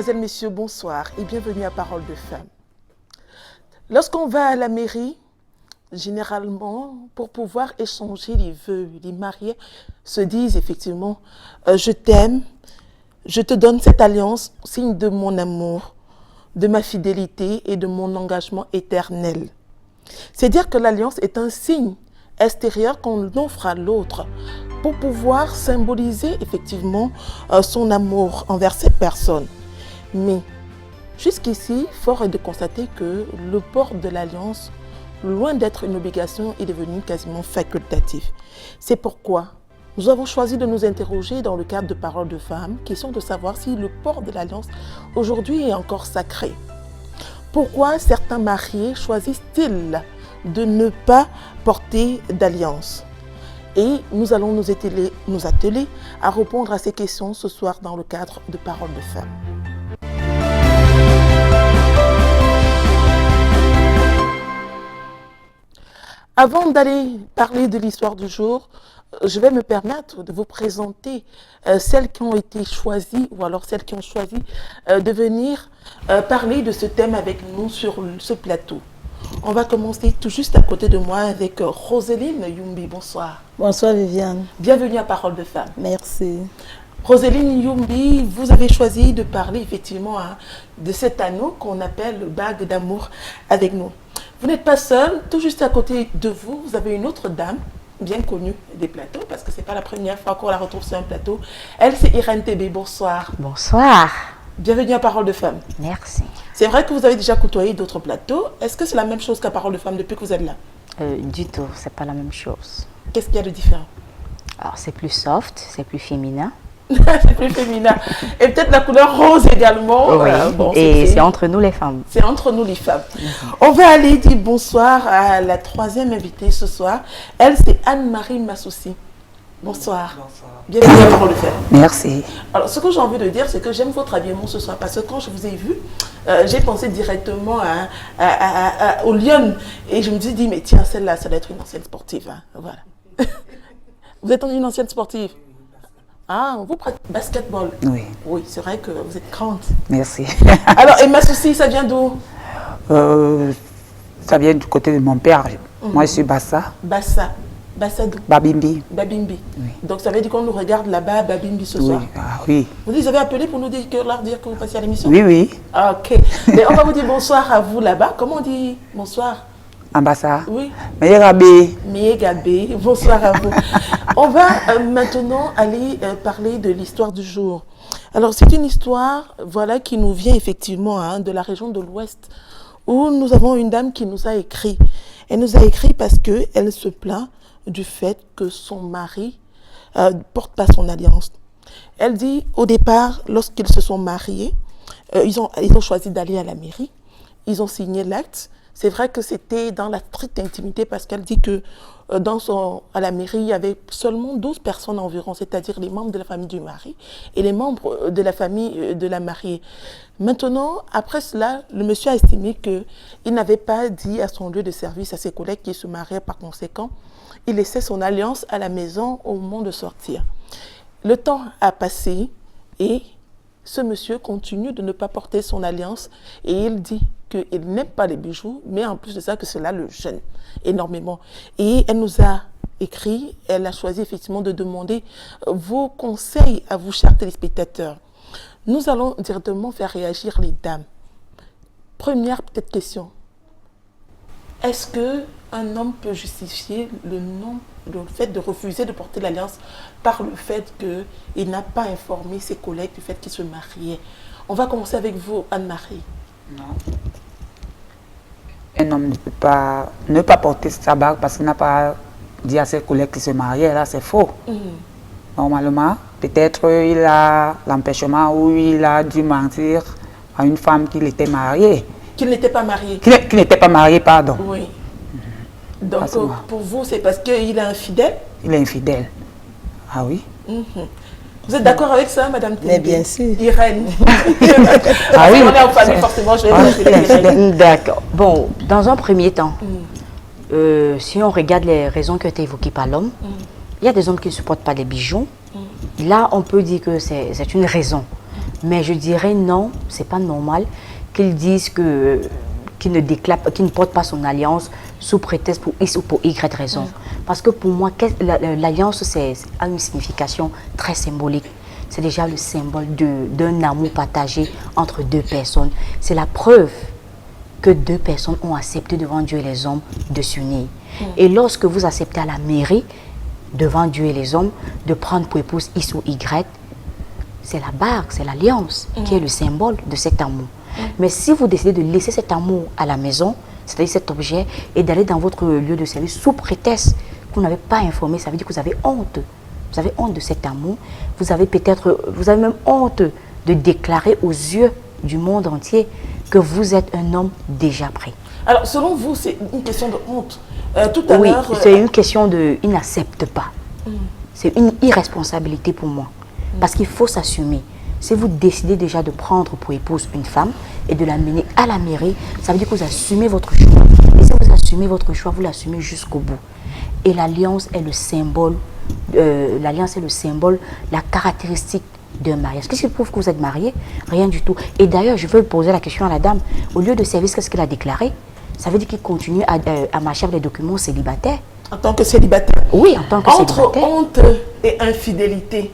Mesdemoiselles, Messieurs, bonsoir et bienvenue à Parole de Femme. Lorsqu'on va à la mairie, généralement, pour pouvoir échanger les vœux, les mariés se disent effectivement je t'aime, je te donne cette alliance, signe de mon amour, de ma fidélité et de mon engagement éternel. C'est dire que l'alliance est un signe extérieur qu'on offre à l'autre pour pouvoir symboliser effectivement son amour envers cette personne. Mais jusqu'ici, fort est de constater que le port de l'alliance, loin d'être une obligation, est devenu quasiment facultatif. C'est pourquoi nous avons choisi de nous interroger dans le cadre de Paroles de Femmes, question de savoir si le port de l'alliance aujourd'hui est encore sacré. Pourquoi certains mariés choisissent-ils de ne pas porter d'alliance? Et nous allons nous atteler à répondre à ces questions ce soir dans le cadre de Paroles de Femmes. Avant d'aller parler de l'histoire du jour, je vais me permettre de vous présenter celles qui ont été choisies ou alors celles qui ont choisi de venir parler de ce thème avec nous sur ce plateau. On va commencer tout juste à côté de moi avec Roseline Youmbi. Bonsoir. Bonsoir Viviane. Bienvenue à Parole de Femmes. Merci. Roseline Youmbi, vous avez choisi de parler effectivement de cet anneau qu'on appelle le bague d'amour avec nous. Vous n'êtes pas seule, tout juste à côté de vous, vous avez une autre dame bien connue des plateaux, parce que ce n'est pas la première fois qu'on la retrouve sur un plateau. Elle, c'est Irène Tébé. Bonsoir. Bonsoir. Bienvenue à Parole de Femmes. Merci. C'est vrai que vous avez déjà côtoyé d'autres plateaux. Est-ce que c'est la même chose qu'à Parole de Femmes depuis que vous êtes là? Du tout, c'est pas la même chose. Qu'est-ce qu'il y a de différent? Alors, c'est plus soft, c'est plus féminin. C'est plus féminin. Et peut-être la couleur rose également. Oui, bon, et c'est entre nous les femmes. C'est entre nous les femmes. On va aller dire bonsoir à la troisième invitée ce soir. Elle, c'est Anne-Marie Massoussi. Bonsoir. Bonsoir. Bienvenue à Parole de Femmes. Merci. Alors, ce que j'ai envie de dire, c'est que j'aime votre habillement ce soir, parce que quand je vous ai vu, j'ai pensé directement au Lyon. Et je me suis dit, mais tiens, celle-là, ça doit être une ancienne sportive. Hein. Voilà. Vous êtes une ancienne sportive? Ah, vous pratiquez basketball? Oui. Oui, c'est vrai que vous êtes grande. Merci. Alors, et Massoussi, ça vient d'où? Ça vient du côté de mon père. Moi, je suis Bassa. Bassa. Bassa d'où? Babimbi. Babimbi. Oui. Donc, ça veut dire qu'on nous regarde là-bas à Babimbi ce soir? Ah, oui. Vous avez appelé pour nous dire que vous passiez à l'émission? Oui, oui. Ah, ok. Mais on va vous dire bonsoir à vous là-bas. Comment on dit bonsoir? Ambassa. Oui. Meyegabé. Meyegabé. Bonsoir à vous. On va maintenant aller parler de l'histoire du jour. Alors, c'est une histoire voilà, qui nous vient effectivement de la région de l'Ouest, où nous avons une dame qui nous a écrit. Elle nous a écrit parce qu'elle se plaint du fait que son mari ne porte pas son alliance. Elle dit, au départ, lorsqu'ils se sont mariés, ils ont choisi d'aller à la mairie, ils ont signé l'acte. C'est vrai que c'était dans la stricte intimité parce qu'elle dit que à la mairie, il y avait seulement 12 personnes environ, c'est-à-dire les membres de la famille du mari et les membres de la famille de la mariée. Maintenant, après cela, le monsieur a estimé qu'il n'avait pas dit à son lieu de service, à ses collègues qui se mariaient par conséquent, il laissait son alliance à la maison au moment de sortir. Le temps a passé et ce monsieur continue de ne pas porter son alliance et il dit qu'il n'aime pas les bijoux, mais en plus de ça, que cela le gêne énormément. Et elle nous a écrit, elle a choisi effectivement de demander vos conseils à vous, chers téléspectateurs. Nous allons directement faire réagir les dames. Première peut-être question. Est-ce qu'un homme peut justifier le fait de refuser de porter l'alliance par le fait qu'il n'a pas informé ses collègues du fait qu'il se mariait? On va commencer avec vous, Anne-Marie. Non. Un homme ne peut pas ne pas porter sa bague parce qu'il n'a pas dit à ses collègues qu'il se mariait. Là, c'est faux. Normalement, peut-être il a l'empêchement ou il a dû mentir à une femme qu'il était marié. Qu'il n'était pas marié. Qu'il n'était pas marié, pardon. Oui. Donc, pour vous, c'est parce qu'il est infidèle? Il est infidèle. Ah oui. Vous êtes d'accord avec ça, Madame Tébé? Mais bien sûr. Irène. Ah oui. On est en famille, forcément, je vais D'accord. Bon, dans un premier temps, si on regarde les raisons qui ont été évoquées par l'homme, il y a des hommes qui ne supportent pas les bijoux. Là, on peut dire que c'est une raison. Mais je dirais non, c'est pas normal qu'ils disent que qu'il ne porte pas son alliance sous prétexte pour X ou pour Y raison. Parce que pour moi, l'alliance a une signification très symbolique. C'est déjà le symbole d'un amour partagé entre deux personnes. C'est la preuve que deux personnes ont accepté devant Dieu et les hommes de s'unir. Et lorsque vous acceptez à la mairie, devant Dieu et les hommes, de prendre pour épouse X ou Y, c'est la barque, c'est l'alliance qui est le symbole de cet amour. Mais si vous décidez de laisser cet amour à la maison, c'est-à-dire cet objet, et d'aller dans votre lieu de service sous prétexte que vous n'avez pas informé, ça veut dire que vous avez honte. Vous avez honte de cet amour. Vous avez même honte de déclarer aux yeux du monde entier que vous êtes un homme déjà pris. Alors, selon vous, c'est une question de honte. Tout à Oui, l'heure... c'est une question de... Il n'accepte pas. C'est une irresponsabilité pour moi. Parce qu'il faut s'assumer. Si vous décidez déjà de prendre pour épouse une femme et de l'amener à la mairie, ça veut dire que vous assumez votre choix. Et si vous assumez votre choix, vous l'assumez jusqu'au bout. Et l'alliance est le symbole, la caractéristique d'un mariage. Qu'est-ce qui prouve que vous êtes marié? Rien du tout. Et d'ailleurs, je veux poser la question à la dame. Au lieu de service, qu'est-ce qu'elle a déclaré? Ça veut dire qu'il continue à marcher avec les documents célibataires. En tant que célibataire? Oui, en tant que célibataire. Entre honte et infidélité,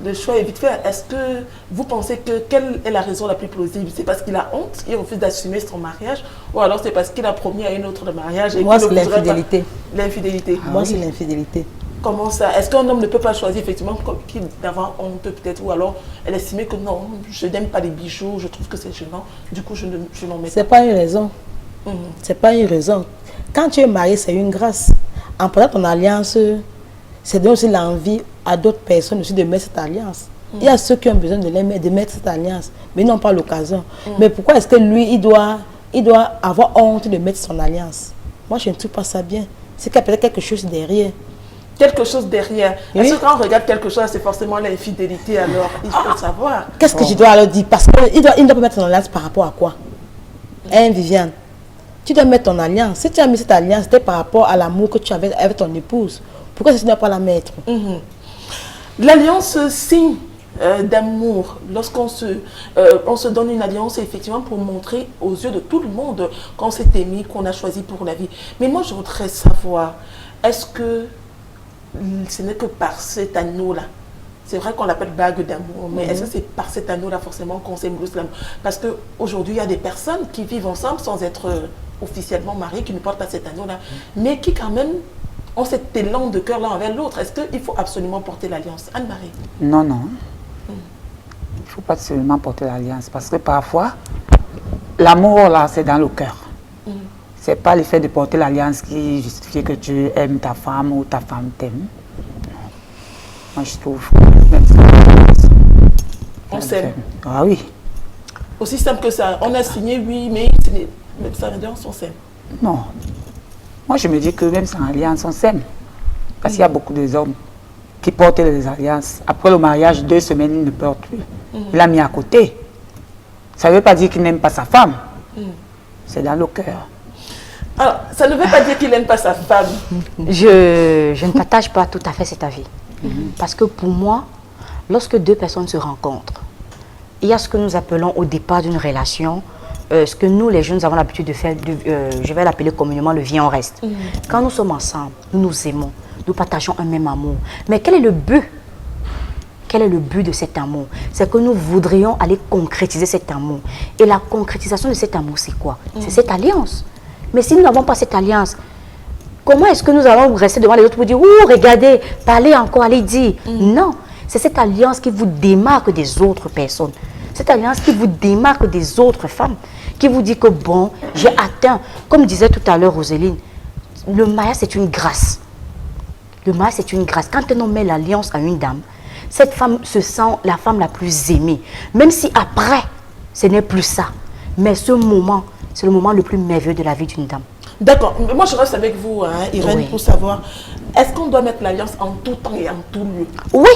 le choix est vite fait. Est-ce que vous pensez que quelle est la raison la plus plausible? C'est parce qu'il a honte, il refuse d'assumer son mariage, ou alors c'est parce qu'il a promis à une autre de mariage? Moi, c'est l'infidélité. L'infidélité. Moi, c'est l'infidélité. Comment ça? Est-ce qu'un homme ne peut pas choisir effectivement d'avoir honte peut-être, ou alors elle estime que non, je n'aime pas les bijoux, je trouve que c'est gênant, du coup je n'en mets pas? C'est pas une raison. C'est pas une raison. Quand tu es marié, c'est une grâce. En prenant ton alliance, c'est donner aussi l'envie à d'autres personnes aussi de mettre cette alliance. Il y a ceux qui ont besoin de mettre cette alliance, mais ils n'ont pas l'occasion. Mais pourquoi est-ce que lui, il doit avoir honte de mettre son alliance? Moi, je ne trouve pas ça bien. C'est qu'il y a peut-être quelque chose derrière. Quelque chose derrière. Oui. Est-ce que quand on regarde quelque chose, c'est forcément l'infidélité alors? Il faut savoir. Qu'est-ce que je dois alors dire? Parce qu'il ne doit pas mettre son alliance par rapport à quoi? Hein, Viviane? Tu dois mettre ton alliance. Si tu as mis cette alliance, c'était par rapport à l'amour que tu avais avec ton épouse. Pourquoi tu ne dois pas la mettre? L'alliance signe d'amour. Lorsqu'on on se donne une alliance, c'est effectivement pour montrer aux yeux de tout le monde qu'on s'est aimé, qu'on a choisi pour la vie. Mais moi, je voudrais savoir, est-ce que ce n'est que par cet anneau-là? C'est vrai qu'on l'appelle bague d'amour, mais est-ce que c'est par cet anneau-là forcément qu'on symbolise l'amour? Parce qu'aujourd'hui, il y a des personnes qui vivent ensemble sans être officiellement mariées, qui ne portent pas cet anneau-là, mais qui quand même ont cet élan de cœur l'un envers l'autre. Est-ce qu'il faut absolument porter l'alliance? Anne-Marie? Non, non. Il ne faut pas absolument porter l'alliance parce que parfois, l'amour, là, c'est dans le cœur. Ce n'est pas le fait de porter l'alliance qui justifie que tu aimes ta femme ou ta femme t'aime. Moi, je trouve même ça. On s'aime. Ah oui. Aussi simple que ça. On a signé, oui, mais ça veut dire on s'aime. Non. Moi, je me dis que même sans alliance, on s'aime. Parce qu'il y a beaucoup d'hommes qui portent les alliances. Après le mariage, 2 semaines, ils ne portent plus. Il l'a mis à côté. Ça ne veut pas dire qu'il n'aime pas sa femme. C'est dans le cœur. Alors, ça ne veut pas dire qu'il n'aime pas sa femme. Je ne partage pas tout à fait cet avis. Parce que pour moi, lorsque deux personnes se rencontrent, il y a ce que nous appelons au départ d'une relation, ce que nous, les jeunes, avons l'habitude de faire, je vais l'appeler communément le viens, on reste. Quand nous sommes ensemble, nous nous aimons, nous partageons un même amour. Mais quel est le but? Quel est le but de cet amour? C'est que nous voudrions aller concrétiser cet amour. Et la concrétisation de cet amour, c'est quoi? C'est cette alliance. Mais si nous n'avons pas cette alliance, comment est-ce que nous allons rester devant les autres pour dire « Ouh, regardez, parlez encore, allez dire ». Non, c'est cette alliance qui vous démarque des autres personnes. Cette alliance qui vous démarque des autres femmes. Qui vous dit que bon, j'ai atteint, comme disait tout à l'heure Roseline, le mariage c'est une grâce. Le mariage c'est une grâce. Quand un homme met l'alliance à une dame, cette femme se sent la femme la plus aimée. Même si après, ce n'est plus ça. Mais ce moment, c'est le moment le plus merveilleux de la vie d'une dame. D'accord. Moi, je reste avec vous, hein, Irène, Oui. pour savoir, est-ce qu'on doit mettre l'alliance en tout temps et en tout lieu? Oui,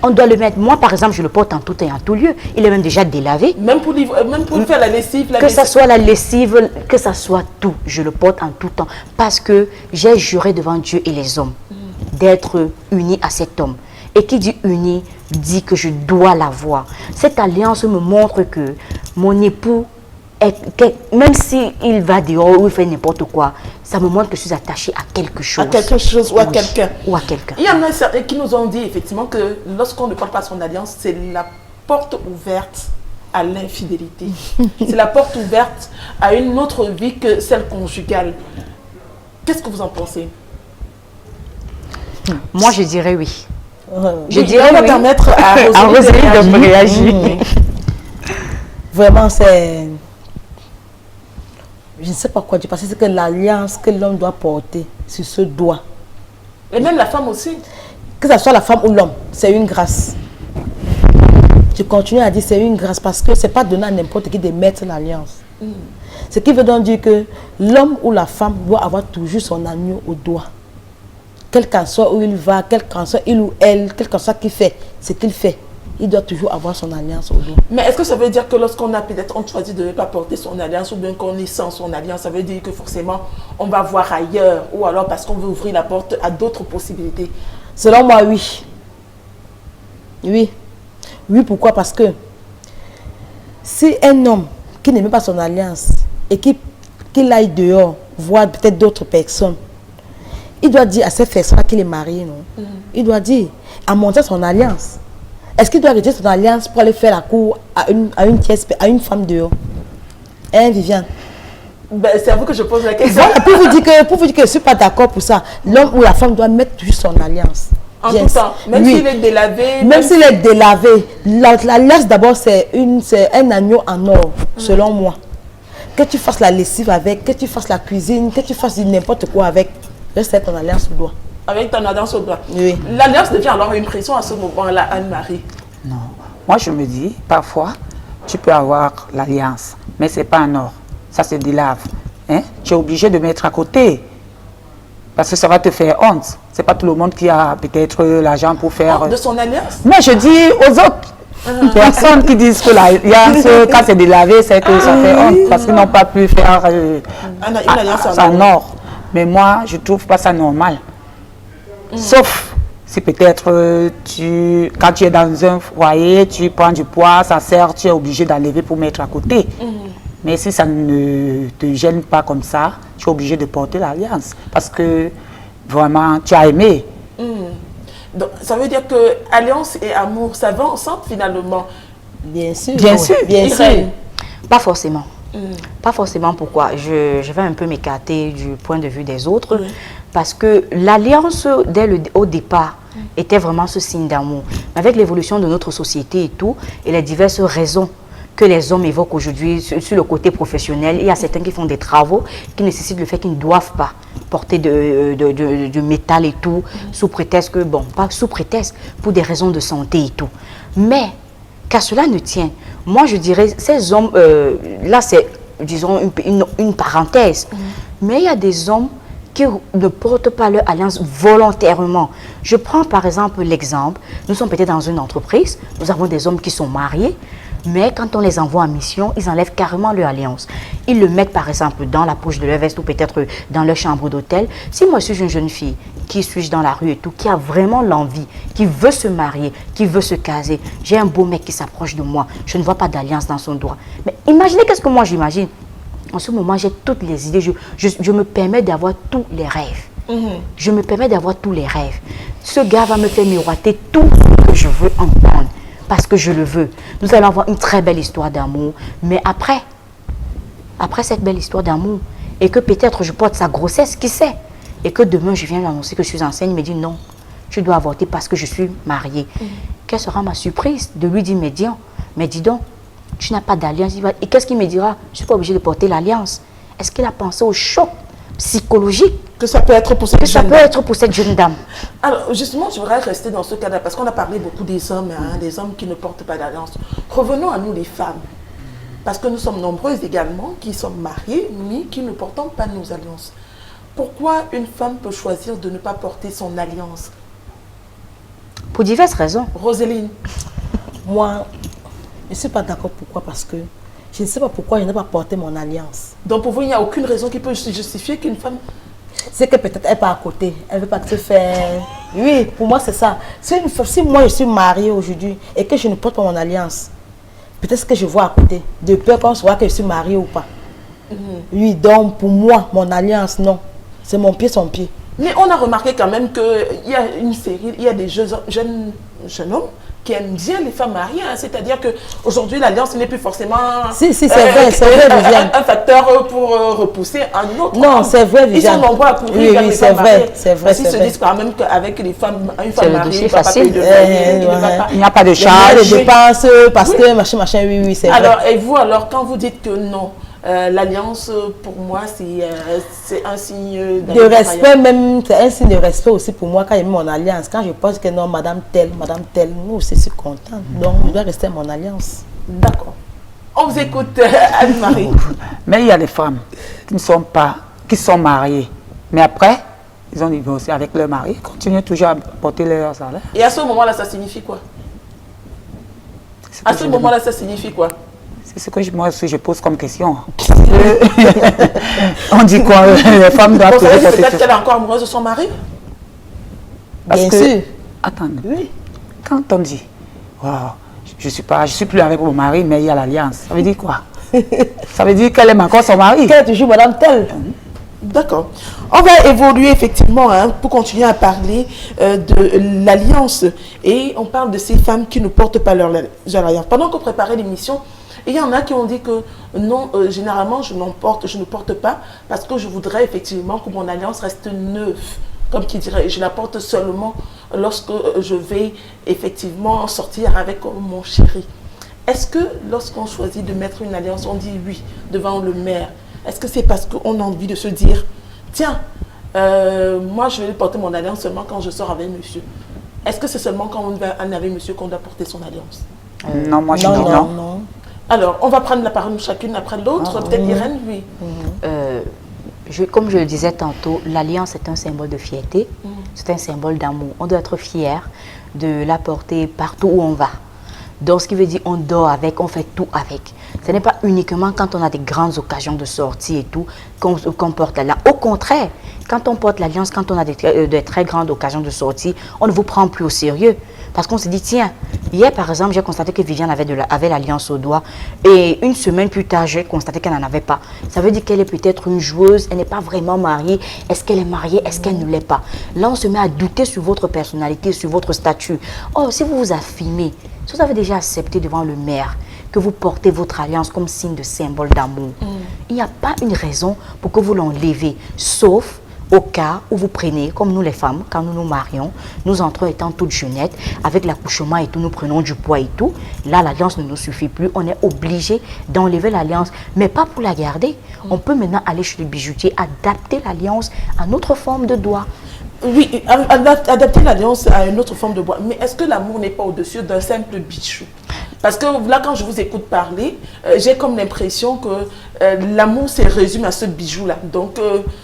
on doit le mettre. Moi, par exemple, je le porte en tout temps et en tout lieu. Il est même déjà délavé. Même pour faire la lessive, Que ça soit la lessive, que ça soit tout, je le porte en tout temps. Parce que j'ai juré devant Dieu et les hommes d'être unis à cet homme. Et qui dit unie, dit que je dois l'avoir. Cette alliance me montre que mon époux, même s'il va dehors ou il fait n'importe quoi, ça me montre que je suis attachée à quelque chose. À quelque chose ou à quelqu'un. Ou à quelqu'un. Il y en a certains qui nous ont dit effectivement que lorsqu'on ne porte pas son alliance, c'est la porte ouverte à l'infidélité. C'est la porte ouverte à une autre vie que celle conjugale. Qu'est-ce que vous en pensez? Moi, je dirais oui. Je dirais on va permettre à Rosalie de réagir. Vraiment, c'est... Je ne sais pas quoi dire, parce que c'est que l'alliance que l'homme doit porter sur ce doigt. Et même la femme aussi. Que ce soit la femme ou l'homme, c'est une grâce. Je continue à dire c'est une grâce parce que ce n'est pas donné à n'importe qui de mettre l'alliance. Ce qui veut donc dire que l'homme ou la femme doit avoir toujours son agneau au doigt. Quel qu'en soit où il va, quel qu'en soit il ou elle, quel qu'en soit qu'il fait, ce qu'il fait, il doit toujours avoir son alliance au doigt. Mais est-ce que ça veut dire que lorsqu'on a peut-être, on choisit de ne pas porter son alliance ou bien qu'on est sans son alliance, ça veut dire que forcément on va voir ailleurs ou alors parce qu'on veut ouvrir la porte à d'autres possibilités? Selon moi, oui. Oui. Oui, pourquoi? Parce que si un homme qui n'aime pas son alliance et qu'il aille dehors voir peut-être d'autres personnes, il doit dire à cette personne qu'il est marié, non? Il doit dire, à monter son alliance. Est-ce qu'il doit retirer son alliance pour aller faire la cour à une femme dehors? Hein, Viviane? Ben, c'est à vous que je pose la question. Voilà, pour vous dire que je ne suis pas d'accord pour ça. L'homme ou la femme doit mettre toujours son alliance. En tout temps, même s'il est délavé. Même s'il est délavé, l'alliance d'abord c'est un agneau en or, selon moi. Que tu fasses la lessive avec, que tu fasses la cuisine, que tu fasses n'importe quoi avec, reste ton alliance au doigt. Avec ton alliance au doigt. Oui. L'alliance devient alors une pression à ce moment-là, Anne-Marie. Non. Moi, je me dis, parfois, tu peux avoir l'alliance, mais ce n'est pas en or. Ça se délave. Hein? Tu es obligé de mettre à côté. Parce que ça va te faire honte. Ce n'est pas tout le monde qui a peut-être l'argent pour faire... De son alliance? Mais je dis aux autres personnes qui disent que l'alliance, quand c'est délavé, c'est que ça fait honte. Parce qu'ils n'ont pas pu faire une alliance en or. Mais moi, je ne trouve pas ça normal. Sauf si peut-être quand tu es dans un foyer, tu prends du poids, ça sert, tu es obligé d'enlever pour mettre à côté. Mais si ça ne te gêne pas comme ça, tu es obligé de porter l'alliance. Parce que vraiment, tu as aimé. Donc, ça veut dire que alliance et amour, ça va ensemble finalement. Bien sûr. Bien sûr. Bien sûr. Pas forcément. Pas forcément. Pourquoi? Je vais un peu m'écarter du point de vue des autres. Parce que l'alliance, au départ, était vraiment ce signe d'amour. Mais avec l'évolution de notre société et tout, et les diverses raisons que les hommes évoquent aujourd'hui sur le côté professionnel, il y a certains qui font des travaux qui nécessitent le fait qu'ils ne doivent pas porter de métal et tout, sous prétexte que, bon, pas sous prétexte, pour des raisons de santé et tout. Mais, qu'à cela ne tient, moi je dirais, ces hommes, là c'est, disons, une parenthèse, mais il y a des hommes qui ne portent pas leur alliance volontairement. Je prends par exemple l'exemple, nous sommes peut-être dans une entreprise, nous avons des hommes qui sont mariés, mais quand on les envoie en mission, ils enlèvent carrément leur alliance. Ils le mettent par exemple dans la poche de leur veste ou peut-être dans leur chambre d'hôtel. Si moi je suis une jeune fille qui suis dans la rue et tout, qui a vraiment l'envie, qui veut se marier, qui veut se caser, j'ai un beau mec qui s'approche de moi, je ne vois pas d'alliance dans son doigt. Mais imaginez qu'est-ce que moi j'imagine. En ce moment, j'ai toutes les idées, je me permets d'avoir tous les rêves. Je me permets d'avoir tous les rêves. Ce gars va me faire miroiter tout ce que je veux entendre, parce que je le veux. Nous allons avoir une très belle histoire d'amour, mais après cette belle histoire d'amour, et que peut-être je porte sa grossesse, qui sait, et que demain je viens lui annoncer que je suis enceinte, il me dit non, tu dois avorter parce que je suis mariée. Quelle sera ma surprise de lui dire, mais dis donc, tu n'as pas d'alliance. Et qu'est-ce qu'il me dira? Je ne suis pas obligée de porter l'alliance. Est-ce qu'il a pensé au choc psychologique que ça peut être pour cette jeune dame? Alors, justement, je voudrais rester dans ce cas-là, parce qu'on a parlé beaucoup des hommes, des hommes qui ne portent pas d'alliance. Revenons à nous, les femmes. Parce que nous sommes nombreuses également qui sommes mariées, mais qui ne portons pas nos alliances. Pourquoi une femme peut choisir de ne pas porter son alliance? Pour diverses raisons. Roseline? Moi, je ne suis pas d'accord. Pourquoi? Parce que je ne sais pas pourquoi je n'ai pas porté mon alliance. Donc pour vous, il n'y a aucune raison qui peut justifier qu'une femme... c'est que peut-être elle n'est pas à côté. Elle ne veut pas se faire... Oui, pour moi, c'est ça. Si moi, je suis mariée aujourd'hui et que je ne porte pas mon alliance, peut-être ce que je vois à côté, de peur qu'on soit que je suis mariée ou pas. Oui, donc pour moi, mon alliance, non. C'est mon pied, son pied. Mais on a remarqué quand même qu'il y a une série, il y a des jeunes hommes qui aiment bien les femmes mariées. Hein. C'est-à-dire qu'aujourd'hui, l'alliance n'est plus forcément c'est vrai, Viviane. Un facteur pour repousser un autre. Non, c'est vrai, Viviane. Ils sont nombreux à courir vers les c'est femmes mariées. C'est vrai, Ils se disent quand même qu'avec une femme mariée, il n'y a pas de charge. Il n'y a pas de dépenses parce que machin, oui, c'est vrai. Alors, et vous, alors, quand vous dites que non, l'alliance, pour moi, c'est un signe de respect, même, c'est un signe de respect aussi pour moi quand j'ai mis mon alliance. Quand je pense que non, madame telle, nous aussi, je suis contente. Donc, je dois rester mon alliance. D'accord. On vous écoute, Anne-Marie. Mais il y a des femmes qui sont mariées. Mais après, ils ont divorcé avec leur mari, ils continuent toujours à porter leur salaire. Et à ce moment-là, ça signifie quoi? À ce moment-là, ça signifie quoi? C'est ce que moi aussi je pose comme question. On dit quoi? Les femmes doivent toujours porter. Peut-être qu'elle est encore amoureuse de son mari? Bien sûr. Attendez. Oui. Quand on dit, wow, je suis plus avec mon mari, mais il y a l'alliance. Ça veut dire quoi? Ça veut dire qu'elle aime encore son mari. Qu'elle est toujours madame telle. D'accord. On va évoluer effectivement pour continuer à parler de l'alliance. Et on parle de ces femmes qui ne portent pas leur alliance. Pendant qu'on préparait l'émission, il y en a qui ont dit que non, généralement, je ne porte pas parce que je voudrais effectivement que mon alliance reste neuve. Comme qui dirait, je la porte seulement lorsque je vais effectivement sortir avec mon chéri. Est-ce que lorsqu'on choisit de mettre une alliance, on dit oui devant le maire? Est-ce que c'est parce qu'on a envie de se dire, tiens, moi je vais porter mon alliance seulement quand je sors avec monsieur? Est-ce que c'est seulement quand on va avec monsieur qu'on doit porter son alliance? Non, moi je dis non. Alors, on va prendre la parole chacune après l'autre. Peut-être Irène, oui. Comme je le disais tantôt, l'alliance est un symbole de fierté, c'est un symbole d'amour. On doit être fier de la porter partout où on va. Donc, ce qui veut dire on dort avec, on fait tout avec. Ce n'est pas uniquement quand on a des grandes occasions de sortie et tout qu'on porte l'alliance. Au contraire, quand on porte l'alliance, quand on a de très grandes occasions de sortie, on ne vous prend plus au sérieux. Parce qu'on se dit, tiens, hier par exemple, j'ai constaté que Viviane avait l'alliance au doigt. Et une semaine plus tard, j'ai constaté qu'elle n'en avait pas. Ça veut dire qu'elle est peut-être une joueuse, elle n'est pas vraiment mariée. Est-ce qu'elle est mariée? Est-ce qu'elle ne l'est pas? Là, on se met à douter sur votre personnalité, sur votre statut. Oh, si vous vous affirmez, si vous avez déjà accepté devant le maire que vous portez votre alliance comme signe de symbole d'amour, il n'y a pas une raison pour que vous l'enlevez, sauf au cas où vous prenez, comme nous les femmes, quand nous nous marions, nous entrons étant toutes jeunettes, avec l'accouchement et tout, nous prenons du poids et tout, là l'alliance ne nous suffit plus, on est obligé d'enlever l'alliance, mais pas pour la garder. On peut maintenant aller chez le bijoutier, adapter l'alliance à notre forme de doigt. Oui, adapter l'alliance à une autre forme de bois. Mais est-ce que l'amour n'est pas au-dessus d'un simple bijou? Parce que là, quand je vous écoute parler, j'ai comme l'impression que l'amour se résume à ce bijou-là. Donc,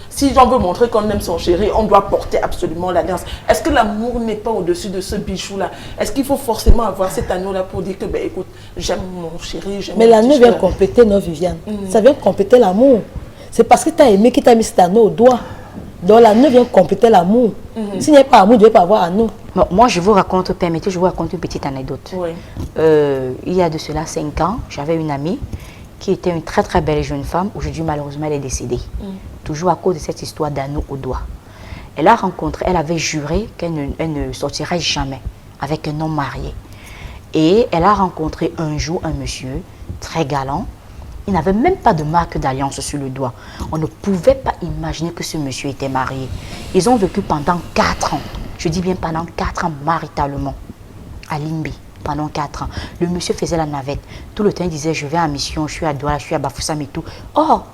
si j'en veux montrer qu'on aime son chéri, on doit porter absolument l'alliance. Est-ce que l'amour n'est pas au-dessus de ce bijou-là? Est-ce qu'il faut forcément avoir cet anneau-là pour dire que, ben, écoute, j'aime mon chéri, j'aime mon Mais l'anneau vient chéri. compléter, non, Viviane? Ça vient compléter l'amour. C'est parce que tu as aimé qu'il t'a mis cet anneau au doigt. Donc l'anneau vient compléter l'amour. S'il n'y a pas amour, il ne doit pas avoir anneau. Bon, moi, je vous raconte, permettez, je vous raconte une petite anecdote. Oui. Il y a de cela 5 ans, j'avais une amie qui était une très très belle jeune femme. Aujourd'hui, malheureusement, elle est décédée. Toujours à cause de cette histoire d'anneau au doigt. Elle avait juré qu'elle ne sortirait jamais avec un homme marié. Et elle a rencontré un jour un monsieur très galant. Il n'avait même pas de marque d'alliance sur le doigt. On ne pouvait pas imaginer que ce monsieur était marié. Ils ont vécu pendant 4 ans. Je dis bien pendant 4 ans maritalement. À Limbi, pendant 4 ans. Le monsieur faisait la navette. Tout le temps, il disait, je vais en mission, je suis à Douala, je suis à Bafoussam et tout. Or,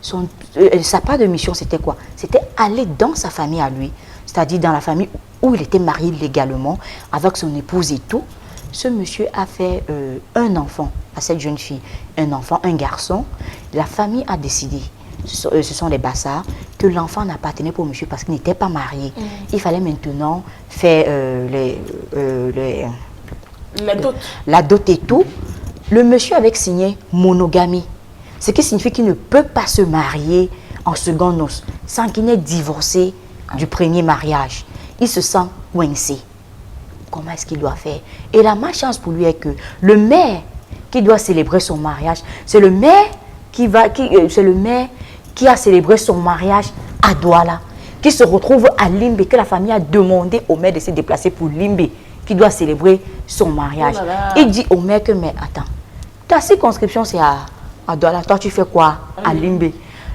sa part de mission, c'était quoi? C'était aller dans sa famille à lui. C'est-à-dire dans la famille où il était marié légalement, avec son épouse et tout. Ce monsieur a fait un enfant à cette jeune fille. Un enfant, un garçon. La famille a décidé, ce sont les Bassards, que l'enfant n'appartenait pas au monsieur parce qu'il n'était pas marié. Il fallait maintenant faire la dot et tout. Le monsieur avait signé monogamie. Ce qui signifie qu'il ne peut pas se marier en seconde noce, sans qu'il n'ait divorcé du premier mariage. Il se sent coincé. Comment est-ce qu'il doit faire? Et la malchance pour lui est que le maire qui doit célébrer son mariage, c'est le maire qui a célébré son mariage à Douala, qui se retrouve à Limbe, que la famille a demandé au maire de se déplacer pour Limbe, qui doit célébrer son mariage. Oh là là. Il dit au maire que, mais attends, ta circonscription c'est à Douala, toi tu fais quoi à Limbe?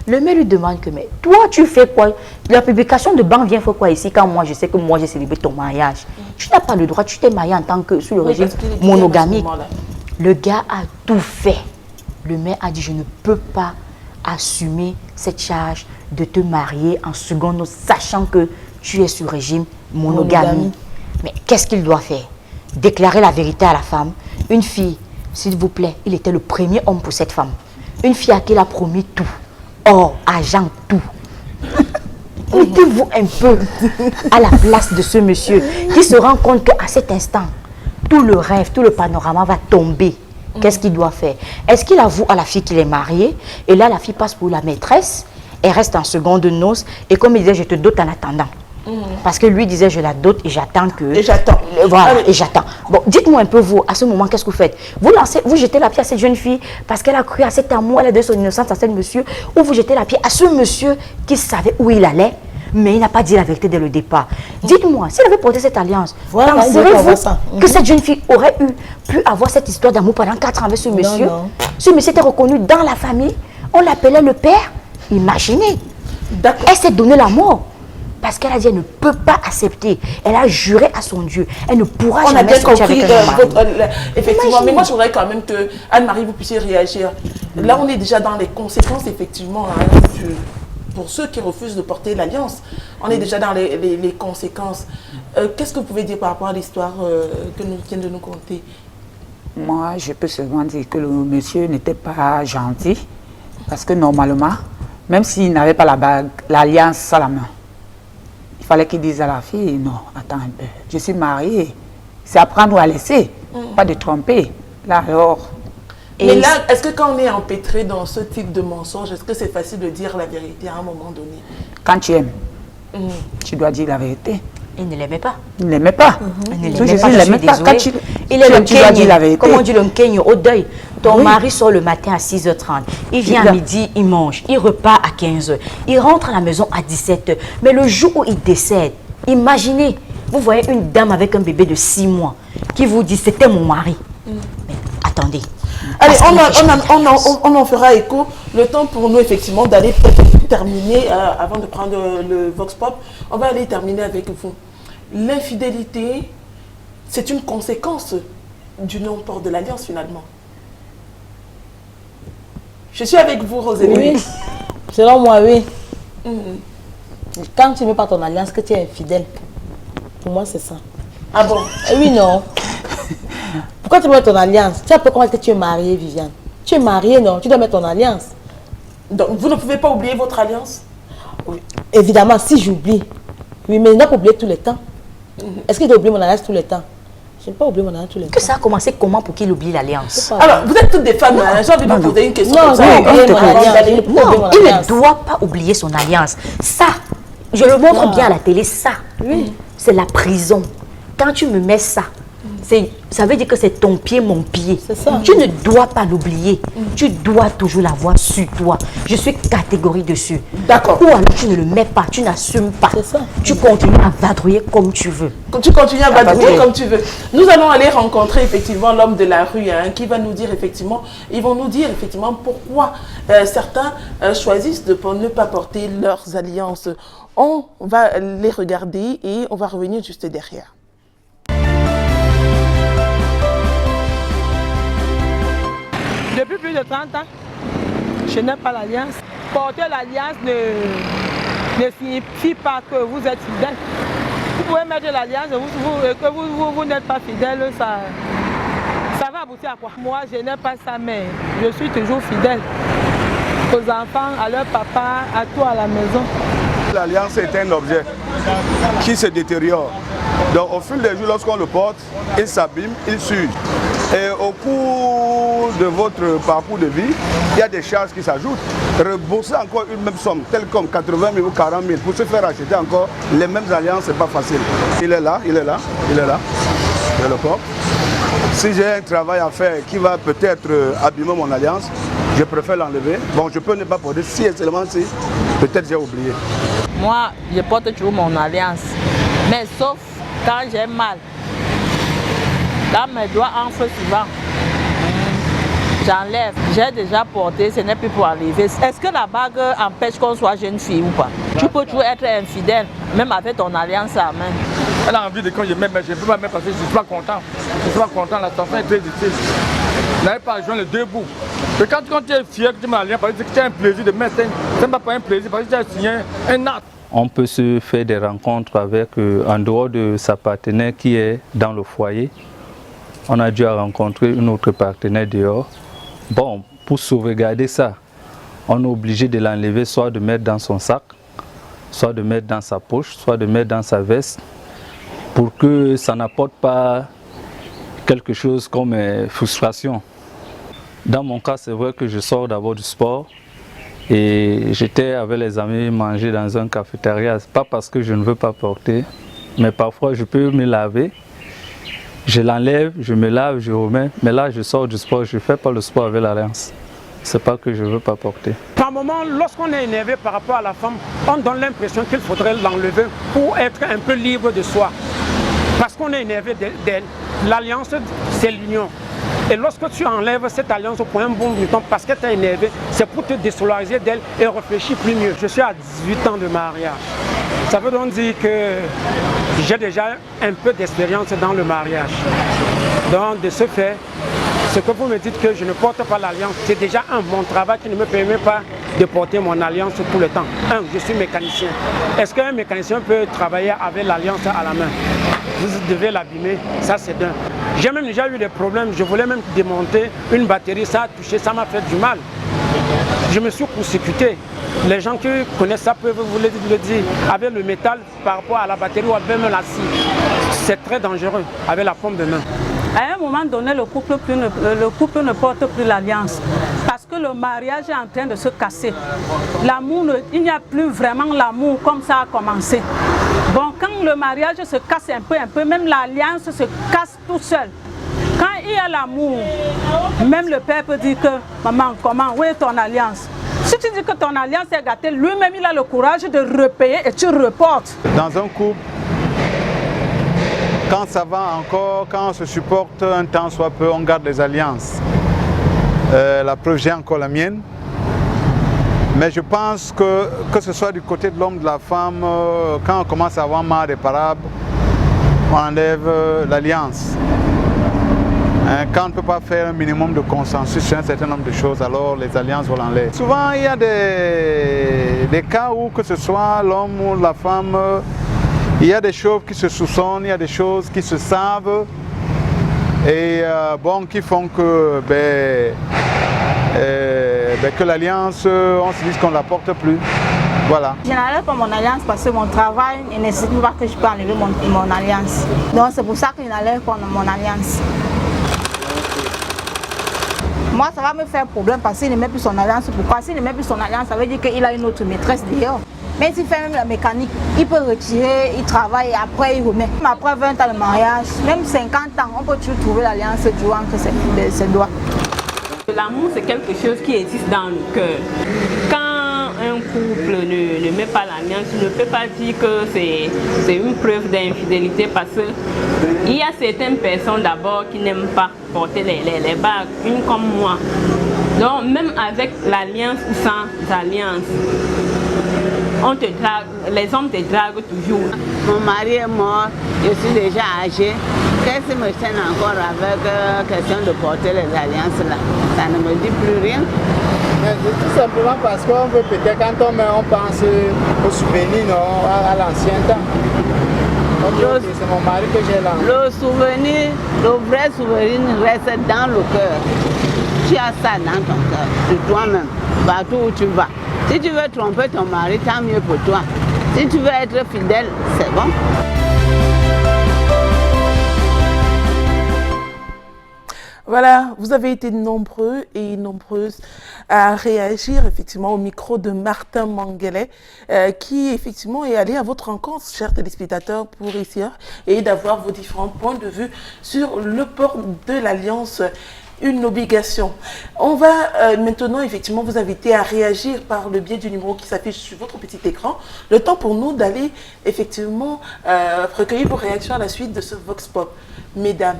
Le maire lui demande que, mais toi tu fais quoi? La publication de banque vient faire quoi ici quand moi je sais que moi j'ai célébré ton mariage? Tu n'as pas le droit, tu t'es marié en tant que sous le régime monogamique. Le gars a tout fait. Le maire a dit, je ne peux pas assumer cette charge de te marier en seconde noce, sachant que tu es sous régime monogamie. Mais qu'est-ce qu'il doit faire? Déclarer la vérité à la femme. Une fille, s'il vous plaît, il était le premier homme pour cette femme. Une fille à qui il a promis tout. Or, argent, tout. Mettez-vous un peu à la place de ce monsieur qui se rend compte qu'à cet instant, tout le rêve, tout le panorama va tomber. Qu'est-ce qu'il doit faire? Est-ce qu'il avoue à la fille qu'il est marié? Et là, la fille passe pour la maîtresse. Elle reste en seconde noce. Et comme il disait, je te dote en attendant. Parce que lui disait, je la dote et j'attends que... Et j'attends. Voilà, et j'attends. Bon, dites-moi un peu, vous, à ce moment, qu'est-ce que vous faites? Vous jetez la pierre à cette jeune fille parce qu'elle a cru à cet amour, elle a donné son innocence à ce monsieur, ou vous jetez la pierre à ce monsieur qui savait où il allait, mais il n'a pas dit la vérité dès le départ. Dites-moi, s'il avait porté cette alliance, Voilà, pensez-vous que cette jeune fille aurait pu avoir cette histoire d'amour pendant 4 ans avec ce monsieur? non. Ce monsieur était reconnu dans la famille, on l'appelait le père. Imaginez. Elle s'est donné la mort. Parce qu'elle a dit, elle ne peut pas accepter. Elle a juré à son Dieu. Elle ne pourra On a jamais bien sortir compris, avec un mari. effectivement. Imagine. Mais moi, je voudrais quand même que Anne-Marie, vous puissiez réagir. Là, on est déjà dans les conséquences, effectivement, hein, pour ceux qui refusent de porter l'alliance. On est déjà dans les conséquences. Qu'est-ce que vous pouvez dire par rapport à l'histoire que nous vient de nous conter? Moi, je peux seulement dire que le monsieur n'était pas gentil. Parce que normalement, même s'il n'avait pas la bague, l'alliance à la main, il fallait qu'il dise à la fille, non, attends un peu, je suis mariée. C'est à prendre ou à laisser, pas de tromper. Là alors... Mais là, est-ce que quand on est empêtré dans ce type de mensonge, est-ce que c'est facile de dire la vérité à un moment donné? Quand tu aimes, tu dois dire la vérité. Il ne l'aimait pas. Il ne l'aimait pas. Il ne Je l'aimait pas, dis, je il suis l'aimait pas. Quand désolée. tu Il est le tu dois dire la Kenya. vérité. Comme on dit le Kenya, au deuil. Ton Oui. mari sort le matin à 6h30. Il vient à midi, il mange. Il repart à 15h. Il rentre à la maison à 17h. Mais le jour où il décède, imaginez, vous voyez une dame avec un bébé de 6 mois qui vous dit, c'était mon mari. Mais attendez. Allez, Parce qu'il on en fera écho. Le temps pour nous, effectivement, d'aller peut-être terminer, avant de prendre le Vox Pop, on va aller terminer avec vous. L'infidélité, c'est une conséquence du non-port de l'alliance, finalement. Je suis avec vous, Rosélie. Oui, selon moi, oui. Quand tu ne mets pas ton alliance, que tu es infidèle. Pour moi, c'est ça. Ah bon? Oui, non. Pourquoi tu mets ton alliance? Tu sais comment est-ce que tu es mariée, Viviane? Tu es mariée, non? Tu dois mettre ton alliance. Donc, vous ne pouvez pas oublier votre alliance? Oui. Évidemment, si j'oublie. Oui, mais il n'a pas oublié tous les temps. Est-ce qu'il doit oublier mon alliance tous les temps? Je n'ai pas oublié mon alliance tous les temps. Que ça a commencé comment pour qu'il oublie l'alliance? Alors, vous êtes toutes des femmes, hein? J'ai envie de vous poser une question. Non, comme ça. non, Avant non, d'aller- Non, il ne doit pas oublier son alliance. Ça, je le montre bien à la télé, ça, c'est la prison. Quand tu me mets ça, ça veut dire que c'est ton pied, mon pied. C'est ça. Tu ne dois pas l'oublier. Tu dois toujours l'avoir sur toi. Je suis catégorique dessus. D'accord. Ou alors tu ne le mets pas, tu n'assumes pas. C'est ça. Tu continues à vadrouiller comme tu veux. Tu continues à vadrouiller oui. comme tu veux. Nous allons aller rencontrer effectivement l'homme de la rue, hein, qui va nous dire effectivement, ils vont nous dire effectivement pourquoi certains choisissent de ne pas porter leurs alliances. On va les regarder et on va revenir juste derrière. Depuis plus de 30 ans, je n'ai pas l'alliance. Porter l'alliance ne signifie pas que vous êtes fidèle. Vous pouvez mettre l'alliance et que vous n'êtes pas fidèle, ça va aboutir à quoi? Moi, je n'ai pas ça, mais je suis toujours fidèle aux enfants, à leur papa, à tout à la maison. L'alliance est un objet qui se détériore. Donc au fil des jours, lorsqu'on le porte, il s'abîme, il s'use. Et au cours de votre parcours de vie, il y a des charges qui s'ajoutent. Rembourser encore une même somme, telle comme 80 000 ou 40 000, pour se faire acheter encore les mêmes alliances, c'est pas facile. Il est là, il est là, il est là. Je le porte. Si j'ai un travail à faire qui va peut-être abîmer mon alliance, je préfère l'enlever. Bon, je peux ne pas porter si seulement si peut-être j'ai oublié. Moi, je porte toujours mon alliance. Mais sauf quand j'ai mal. Quand mes doigts enflent souvent, j'enlève. J'ai déjà porté, ce n'est plus pour enlever. Est-ce que la bague empêche qu'on soit jeune fille ou pas? Tu peux toujours être infidèle, même avec ton alliance à main. Elle a envie de quand je mets, mais je ne peux pas mettre parce que je ne suis pas content. Je ne suis pas content, la situation est très difficile. Je n'arrive pas à joindre les deux bouts. Et quand tu es fier que tu m'as allié, parce que tu as un plaisir de mettre, ce n'est pas un plaisir, parce que tu as signé un acte. On peut se faire des rencontres avec, en dehors de sa partenaire qui est dans le foyer. On a dû rencontrer une autre partenaire dehors. Bon, pour sauvegarder ça, on est obligé de l'enlever, soit de mettre dans son sac, soit de mettre dans sa poche, soit de mettre dans sa veste, pour que ça n'apporte pas quelque chose comme frustration. Dans mon cas, c'est vrai que je sors d'abord du sport et j'étais avec les amis manger dans un cafétéria. Pas parce que je ne veux pas porter, mais parfois je peux me laver. Je l'enlève, je me lave, je remets. Mais là, je sors du sport, je ne fais pas le sport avec l'alliance. C'est pas que je ne veux pas porter. Par moment, lorsqu'on est énervé par rapport à la femme, on donne l'impression qu'il faudrait l'enlever pour être un peu libre de soi. Parce qu'on est énervé d'elle. L'alliance, c'est l'union. Et lorsque tu enlèves cette alliance pour un bon temps parce que tu es énervé, c'est pour te désolariser d'elle et réfléchir plus mieux. Je suis à 18 ans de mariage. Ça veut donc dire que j'ai déjà un peu d'expérience dans le mariage. Donc de ce fait, ce que vous me dites que je ne porte pas l'alliance, c'est déjà mon travail qui ne me permet pas de porter mon alliance tout le temps. Je suis mécanicien. Est-ce qu'un mécanicien peut travailler avec l'alliance à la main? Vous devez l'abîmer, ça c'est d'un. J'ai même déjà eu des problèmes, je voulais même démonter une batterie, ça a touché, ça m'a fait du mal. Je me suis court-circuité. Les gens qui connaissent ça peuvent vous le dire. Avec le métal par rapport à la batterie ou avec même la scie, c'est très dangereux avec la paume de main. À un moment donné, le couple ne porte plus l'alliance parce que le mariage est en train de se casser. L'amour, il n'y a plus vraiment l'amour comme ça a commencé. Bon, quand le mariage se casse un peu, même l'alliance se casse tout seul. Quand il y a l'amour, même le père peut dire que « Maman, comment, où est ton alliance ?» Si tu dis que ton alliance est gâtée, lui-même il a le courage de repayer et tu reportes. Dans un couple, quand ça va encore, quand on se supporte un temps soit peu, on garde les alliances. La preuve, j'ai encore la mienne. Mais je pense que ce soit du côté de l'homme, de la femme, quand on commence à avoir mal réparable, on enlève l'alliance. Quand on ne peut pas faire un minimum de consensus sur un certain nombre de choses, alors les alliances vont l'enlever. Souvent, il y a des cas où, que ce soit l'homme ou la femme, il y a des choses qui se soupçonnent, il y a des choses qui se savent et qui font que, que l'alliance, on se dit qu'on ne la porte plus. Voilà. Je n'enlève pas mon alliance parce que mon travail ne nécessite pas que je peux enlever mon alliance. Donc c'est pour ça que je n'enlève pas mon alliance. Moi, ça va me faire problème parce qu'il ne met plus son alliance. Pourquoi? S'il ne met plus son alliance, ça veut dire qu'il a une autre maîtresse dehors. Mais s'il fait même la mécanique, il peut retirer, il travaille et après il remet. Même après 20 ans de mariage, même 50 ans, on peut toujours trouver l'alliance durant que c'est doigt. L'amour, c'est quelque chose qui existe dans le cœur. Quand un couple ne met pas l'alliance, tu ne peux pas dire que c'est une preuve d'infidélité parce qu'il y a certaines personnes d'abord qui n'aiment pas porter les bagues, une comme moi. Donc même avec l'alliance ou sans alliance, les hommes te draguent toujours. Mon mari est mort, je suis déjà âgée. Qu'est-ce qui me gêne encore avec la question de porter les alliances là? Ça ne me dit plus rien. Mais tout simplement parce qu'on veut peut-être quand on pense aux souvenirs, à l'ancien temps. C'est mon mari que j'ai là. Le souvenir, le vrai souvenir reste dans le cœur. Tu as ça dans ton cœur, de toi-même, partout où tu vas. Si tu veux tromper ton mari, tant mieux pour toi. Si tu veux être fidèle, c'est bon. Voilà, vous avez été nombreux et nombreuses à réagir effectivement au micro de Martin Manguelet, qui effectivement est allé à votre rencontre, chers téléspectateurs, pour essayer et d'avoir vos différents points de vue sur le port de l'Alliance, une obligation. On va maintenant effectivement vous inviter à réagir par le biais du numéro qui s'affiche sur votre petit écran. Le temps pour nous d'aller effectivement recueillir vos réactions à la suite de ce Vox Pop. Mesdames,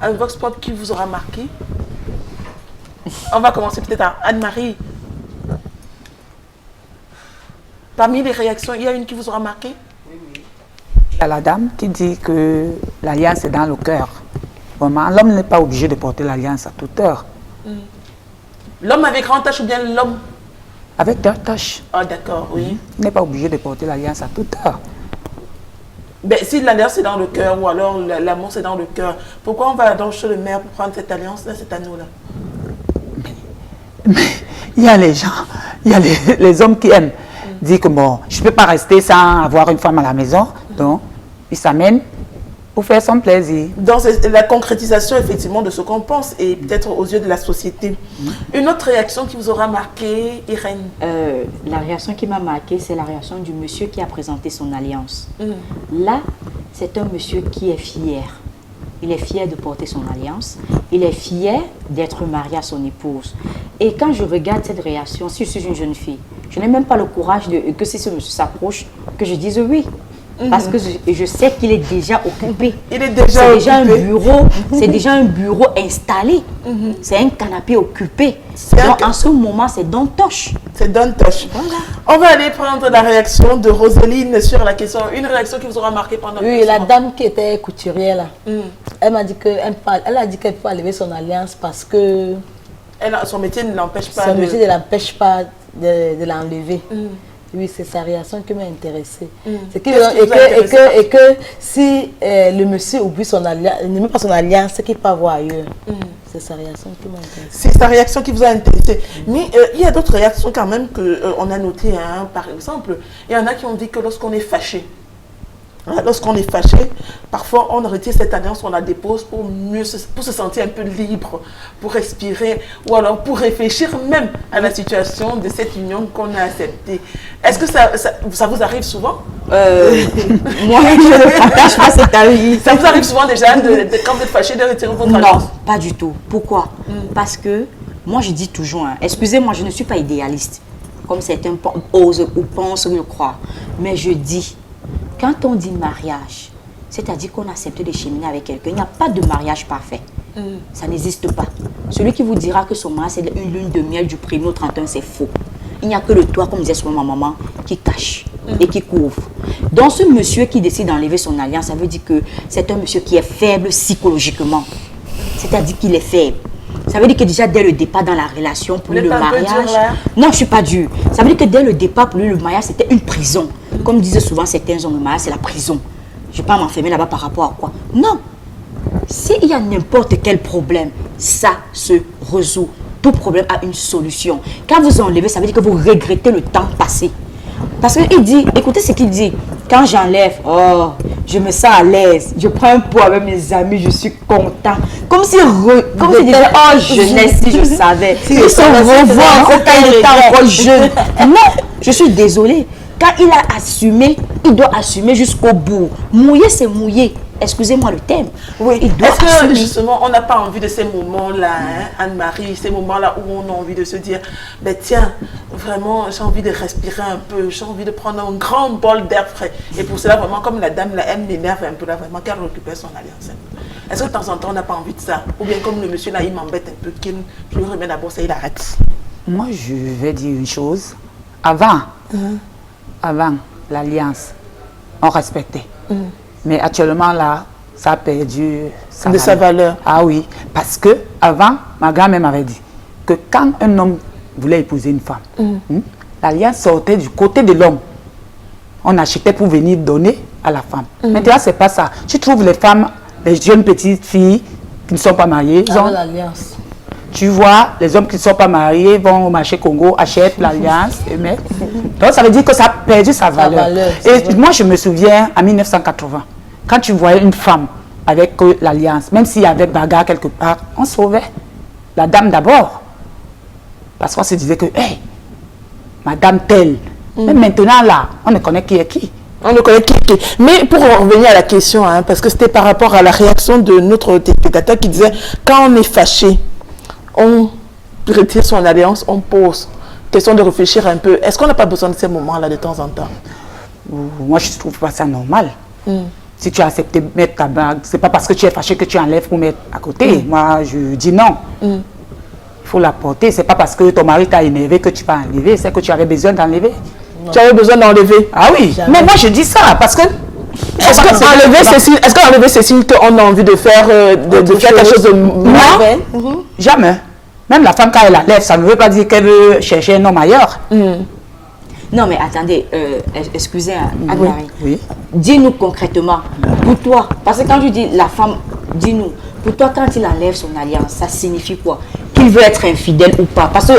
un Vox Pop qui vous aura marqué? On va commencer peut-être à Anne-Marie. Parmi les réactions, il y a une qui vous aura marqué? Il y a la dame qui dit que l'alliance est dans le cœur. Vraiment, l'homme n'est pas obligé de porter l'alliance à toute heure. L'homme avec grand H ou bien l'homme? Avec deux tâches. Ah d'accord, oui. Il n'est pas obligé de porter l'alliance à toute heure. Ben, si l'alliance est dans le cœur ou alors l'amour c'est dans le cœur, pourquoi on va donc chez le maire pour prendre cette alliance-là, cet anneau-là? Mais il y a les gens, il y a les hommes qui aiment dire que bon, je ne peux pas rester sans avoir une femme à la maison. Donc, ils s'amènent pour faire son plaisir. Donc, c'est la concrétisation effectivement de ce qu'on pense et peut-être aux yeux de la société. Une autre réaction qui vous aura marqué, Irène? La réaction qui m'a marqué, c'est la réaction du monsieur qui a présenté son alliance. Là, c'est un monsieur qui est fier. Il est fier de porter son alliance. Il est fier d'être marié à son épouse. Et quand je regarde cette réaction, si je suis une jeune fille, je n'ai même pas le courage que si ce monsieur s'approche, que je dise oui. Parce que je sais qu'il est déjà occupé. Il est déjà un bureau. C'est déjà un bureau installé. C'est un canapé occupé. Donc, en ce moment, c'est Dontoche. C'est Dontoche. Voilà. On va aller prendre la réaction de Roseline sur la question. Une réaction qui vous aura marqué pendant Oui, la dame qui était couturière là. Elle m'a dit qu'elle a dit qu'elle peut enlever son alliance parce que son métier ne l'empêche pas. Son métier ne l'empêche pas de l'enlever. Oui, c'est sa réaction qui m'a intéressée. Et que si le monsieur oublie son alliance, ne met pas son alliance, c'est qu'il peut avoir ailleurs. C'est sa réaction qui m'a intéressée. C'est sa réaction qui vous a intéressé. Mais il y a d'autres réactions quand même qu'on a notées. Hein. Par exemple, il y en a qui ont dit que lorsqu'on est fâché, lorsqu'on est fâché, parfois on retire cette alliance, on la dépose pour se sentir un peu libre, pour respirer, ou alors pour réfléchir même à la situation de cette union qu'on a acceptée. Est-ce que ça vous arrive souvent? Moi, je ne partage pas cet avis. Ça vous arrive souvent déjà, quand vous êtes fâché, de retirer votre alliance? Non, pas du tout. Pourquoi? Parce que moi, je dis toujours, hein, excusez-moi, je ne suis pas idéaliste, comme certains osent ou pensent le croire, mais je dis, quand on dit mariage, c'est-à-dire qu'on accepte de cheminer avec quelqu'un, il n'y a pas de mariage parfait. Ça n'existe pas. Celui qui vous dira que son mariage, c'est une lune de miel du 1er au 31, c'est faux. Il n'y a que le toit, comme disait souvent ma maman, qui cache et qui couvre. Donc ce monsieur qui décide d'enlever son alliance, ça veut dire que c'est un monsieur qui est faible psychologiquement. C'est-à-dire qu'il est faible. Ça veut dire que déjà dès le départ dans la relation, pour lui le mariage... Non, je ne suis pas dure. Ça veut dire que dès le départ, pour lui le mariage, c'était une prison. Comme disaient souvent certains hommes, le mariage, c'est la prison. Je ne vais pas m'enfermer là-bas par rapport à quoi? Non. S'il y a n'importe quel problème, ça se résout. Tout problème a une solution. Quand vous enlevez, ça veut dire que vous regrettez le temps passé. Parce qu'il dit, écoutez ce qu'il dit, quand j'enlève, oh, je me sens à l'aise, je prends un pot avec mes amis, je suis content. Comme si il disait, oh jeunesse, si je savais. Il se revoit encore quand il était encore jeune. Non, je suis désolée. Quand il a assumé, il doit assumer jusqu'au bout. Mouiller, c'est mouiller. Excusez-moi le thème. Oui, est-ce que justement, on n'a pas envie de ces moments-là, hein, Anne-Marie, ces moments-là où on a envie de se dire, ben tiens, vraiment, j'ai envie de respirer un peu, j'ai envie de prendre un grand bol d'air frais. Et pour cela, vraiment, comme la dame, là, elle m'énerve un peu, là, vraiment, qu'elle récupère son alliance. Est-ce que de temps en temps, on n'a pas envie de ça? Ou bien comme le monsieur, là, il m'embête un peu, je lui remets d'abord ça, il arrête. Moi, je vais dire une chose. Avant l'alliance, on respectait. Mais actuellement, là, ça a perdu sa valeur. Ah oui, parce que avant, ma grand-mère m'avait dit que quand un homme voulait épouser une femme, l'alliance sortait du côté de l'homme. On achetait pour venir donner à la femme. Maintenant, c'est pas ça. Tu trouves les femmes, les jeunes petites filles qui ne sont pas mariées, ils ont l'alliance. Tu vois, les hommes qui ne sont pas mariés vont au marché Congo, achètent l'alliance et mettent. Donc, ça veut dire que ça a perdu sa valeur. Et moi, je me souviens, en 1980, quand tu voyais une femme avec l'alliance. Même s'il y avait bagarre quelque part, on sauvait la dame d'abord. Parce qu'on se disait que, hey, madame telle. Mais maintenant là, on ne connaît qui est qui. On ne connaît qui est qui. Mais pour en revenir à la question, hein, parce que c'était par rapport à la réaction de notre téléspectateur qui disait, quand on est fâché, on retire son alliance, on pose. Question de réfléchir un peu. Est-ce qu'on n'a pas besoin de ces moments-là de temps en temps? Moi, je ne trouve pas ça normal. Si tu as accepté de mettre ta bague, c'est pas parce que tu es fâché que tu enlèves pour mettre à côté. Moi, je dis non. Il faut la porter. C'est pas parce que ton mari t'a énervé que tu vas enlever. C'est que tu avais besoin d'enlever. Tu avais besoin d'enlever? Ah oui. Jamais. Mais moi, je dis ça parce que... Est-ce qu'enlever Cécile, on a envie de faire, de faire quelque chose de mauvais? Jamais. Même la femme, quand elle enlève, ça ne veut pas dire qu'elle veut chercher un homme ailleurs. Non, mais attendez, excusez Anne-Marie. Oui. Dis-nous concrètement, pour toi, parce que quand tu dis la femme, dis-nous, pour toi, quand il enlève son alliance, ça signifie quoi? Qu'il veut être infidèle ou pas? Parce que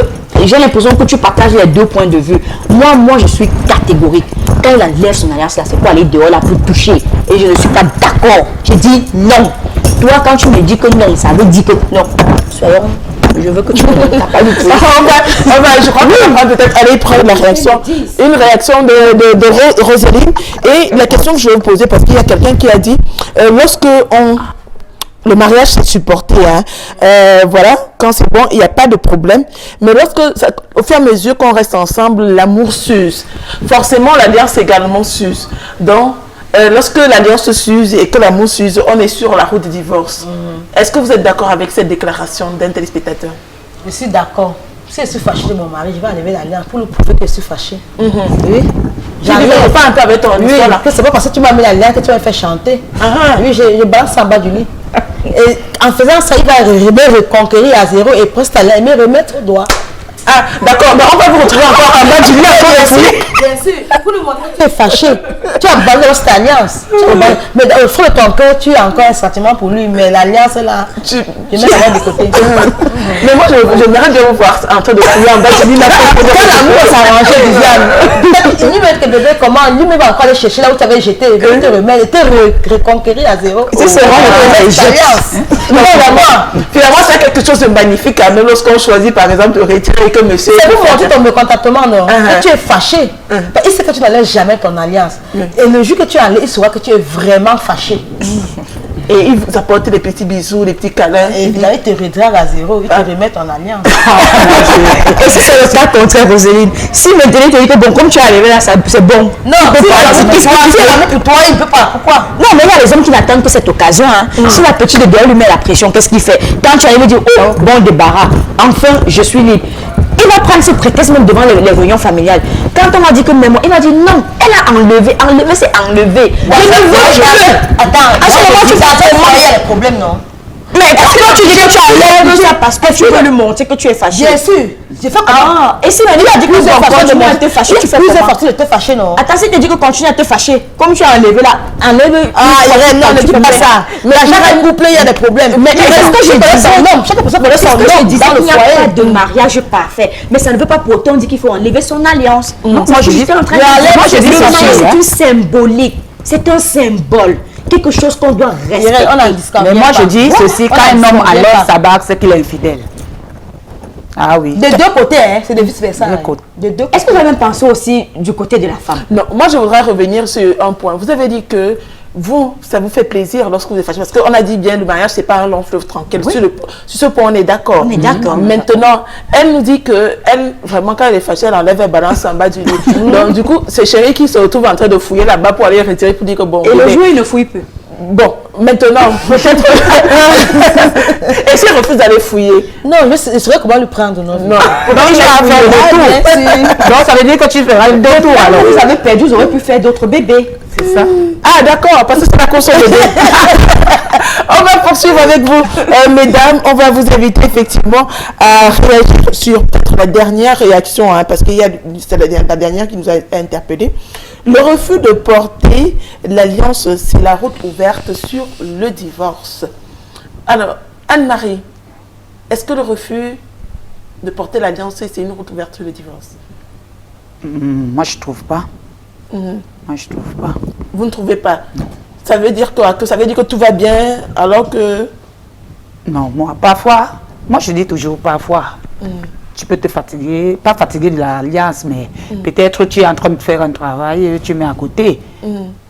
j'ai l'impression que tu partages les deux points de vue. Moi, je suis catégorique. Quand il enlève son alliance, là, c'est pour aller dehors, là, pour toucher. Et je ne suis pas d'accord. Je dis non. Toi, quand tu me dis que non, ça veut dire que non. Soyons... Je veux que tu me dises pas du tout. Je crois qu'on va peut-être aller prendre la réaction. Une réaction de Roseline. Et la question que je vais vous poser, parce qu'il y a quelqu'un qui a dit, lorsque le mariage c'est supporté, hein, voilà, quand c'est bon, il n'y a pas de problème. Mais lorsque, au fur et à mesure qu'on reste ensemble, l'amour s'use. Forcément, l'alliance également s'use. Donc, lorsque l'alliance s'use et que l'amour s'use, on est sur la route du divorce. Est-ce que vous êtes d'accord avec cette déclaration d'un téléspectateur? Je suis d'accord. Si je suis fâchée de mon mari, je vais enlever l'alliance pour lui prouver que je suis fâchée. Oui. J'arrive pas un peu avec ton histoire là. C'est pas parce que tu m'as mis l'alliance que tu m'as fait chanter. Oui, je balance en bas du lit. Et en faisant ça, il va me reconquérir à zéro et presque à me remettre au doigt. Ah, d'accord, mais on va vous retrouver encore en bas du lit après aussi. Bien sûr, pour lui montrer que tu es fâché. Tu as abandonné cette alliance. Mais au fond de ton cœur, tu as encore un sentiment pour lui, mais l'alliance là, je mets la main de côté. Mais moi, j'aimerais bien vous voir en train de crier en bas du lit. Quand l'amour s'arrangeait, Viviane, lui-même que bébé, comment, lui-même va encore aller chercher là où tu avais jeté, il te remettre, te reconquérir à zéro. C'est vraiment finalement, c'est quelque chose de magnifique, même lorsqu'on choisit par exemple de retirer que monsieur. C'est pour montrer ton mécontentement, non? Que tu es fâché. Il sait que tu n'enlèves jamais ton alliance. Et le jour que tu enlèves, il saura que tu es vraiment fâché. Et il vous apporte des petits bisous, des petits câlins. Et il te redrague à zéro, il te remet ton alliance. Et si c'est le cas contraire, Roseline, si maintenant il te dit que bon, comme tu es arrivé là, c'est bon. Non, si la met pour toi, il ne peut pas. Pourquoi? Non, mais il y a les hommes qui n'attendent que cette occasion. Si la petite de dehors lui met la pression, qu'est-ce qu'il fait? Quand tu arrives, il dit, oh, bon débarras, enfin, je suis libre. Il va prendre ce prétexte même devant les réunions familiales. Quand on m'a dit que même, il m'a dit non, elle a enlevé, c'est enlevé. Attends, à ce moment tu vas il y a des problèmes, non? Mais parce que quand tu dis que tu enlèves ça parce que tu veux lui montrer que tu es fâché. Bien sûr. J'ai fait comment? Et si il a dit que tu continues à te fâcher, tu fais comment? Plusieurs factures de te fâcher, non? Attends, si tu dis que continue à te fâcher, comme tu as enlevé là, enlève. Non, ne dis pas ça. Mais à chaque couple, il y a des problèmes. Mais est-ce que je dis son nom? Chaque personne connaît son nom dans le foyer. Il n'y a pas de mariage parfait. Mais ça ne veut pas pour autant dire qu'il faut enlever son alliance. Moi, je dis que c'est une symbolique. C'est un symbole. Quelque chose qu'on doit respecter. Mais moi, je dis ceci, quand un homme enlève sa bague, c'est qu'il est infidèle. Ah oui. De deux côtés, hein, c'est de vice-versa. Est-ce que vous avez même pensé aussi du côté de la femme? Non, moi je voudrais revenir sur un point. Vous avez dit que vous, ça vous fait plaisir lorsque vous êtes fâché. Parce qu'on a dit bien, le mariage, c'est pas un long fleuve tranquille. Oui. Sur ce point, on est d'accord. On est d'accord. Maintenant, elle nous dit que, elle, vraiment, quand elle est fâchée, elle enlève un balance en bas du lit. Donc, du coup, c'est chéri qui se retrouve en train de fouiller là-bas pour aller retirer, pour dire que bon. Et le jour, il ne fouille plus. Bon, maintenant, peut-être. Et si elle refuse d'aller fouiller? Non, mais c'est vrai qu'on va lui prendre. Non. Donc, il va faire deux tours. Donc, ça veut dire que tu feras deux tours. Alors, vous avez perdu, vous aurez pu faire d'autres bébés. C'est ça. Ah, d'accord, parce que c'est la console de bébé. On va poursuivre avec vous, mesdames. On va vous inviter effectivement à réagir sur peut-être la dernière réaction, hein, parce qu'il y a c'est la dernière qui nous a interpellé. Le refus de porter l'alliance, c'est la route ouverte sur le divorce. Alors, Anne-Marie, est-ce que le refus de porter l'alliance, c'est une route ouverte sur le divorce? Moi, je ne trouve pas. Moi, je ne trouve pas. Vous ne trouvez pas? Non. Ça veut dire quoi? Que ça veut dire que tout va bien alors que... Non, moi, parfois, moi je dis toujours parfois, tu peux te fatiguer, pas fatiguer de l'alliance, mais peut-être tu es en train de faire un travail, tu mets à côté.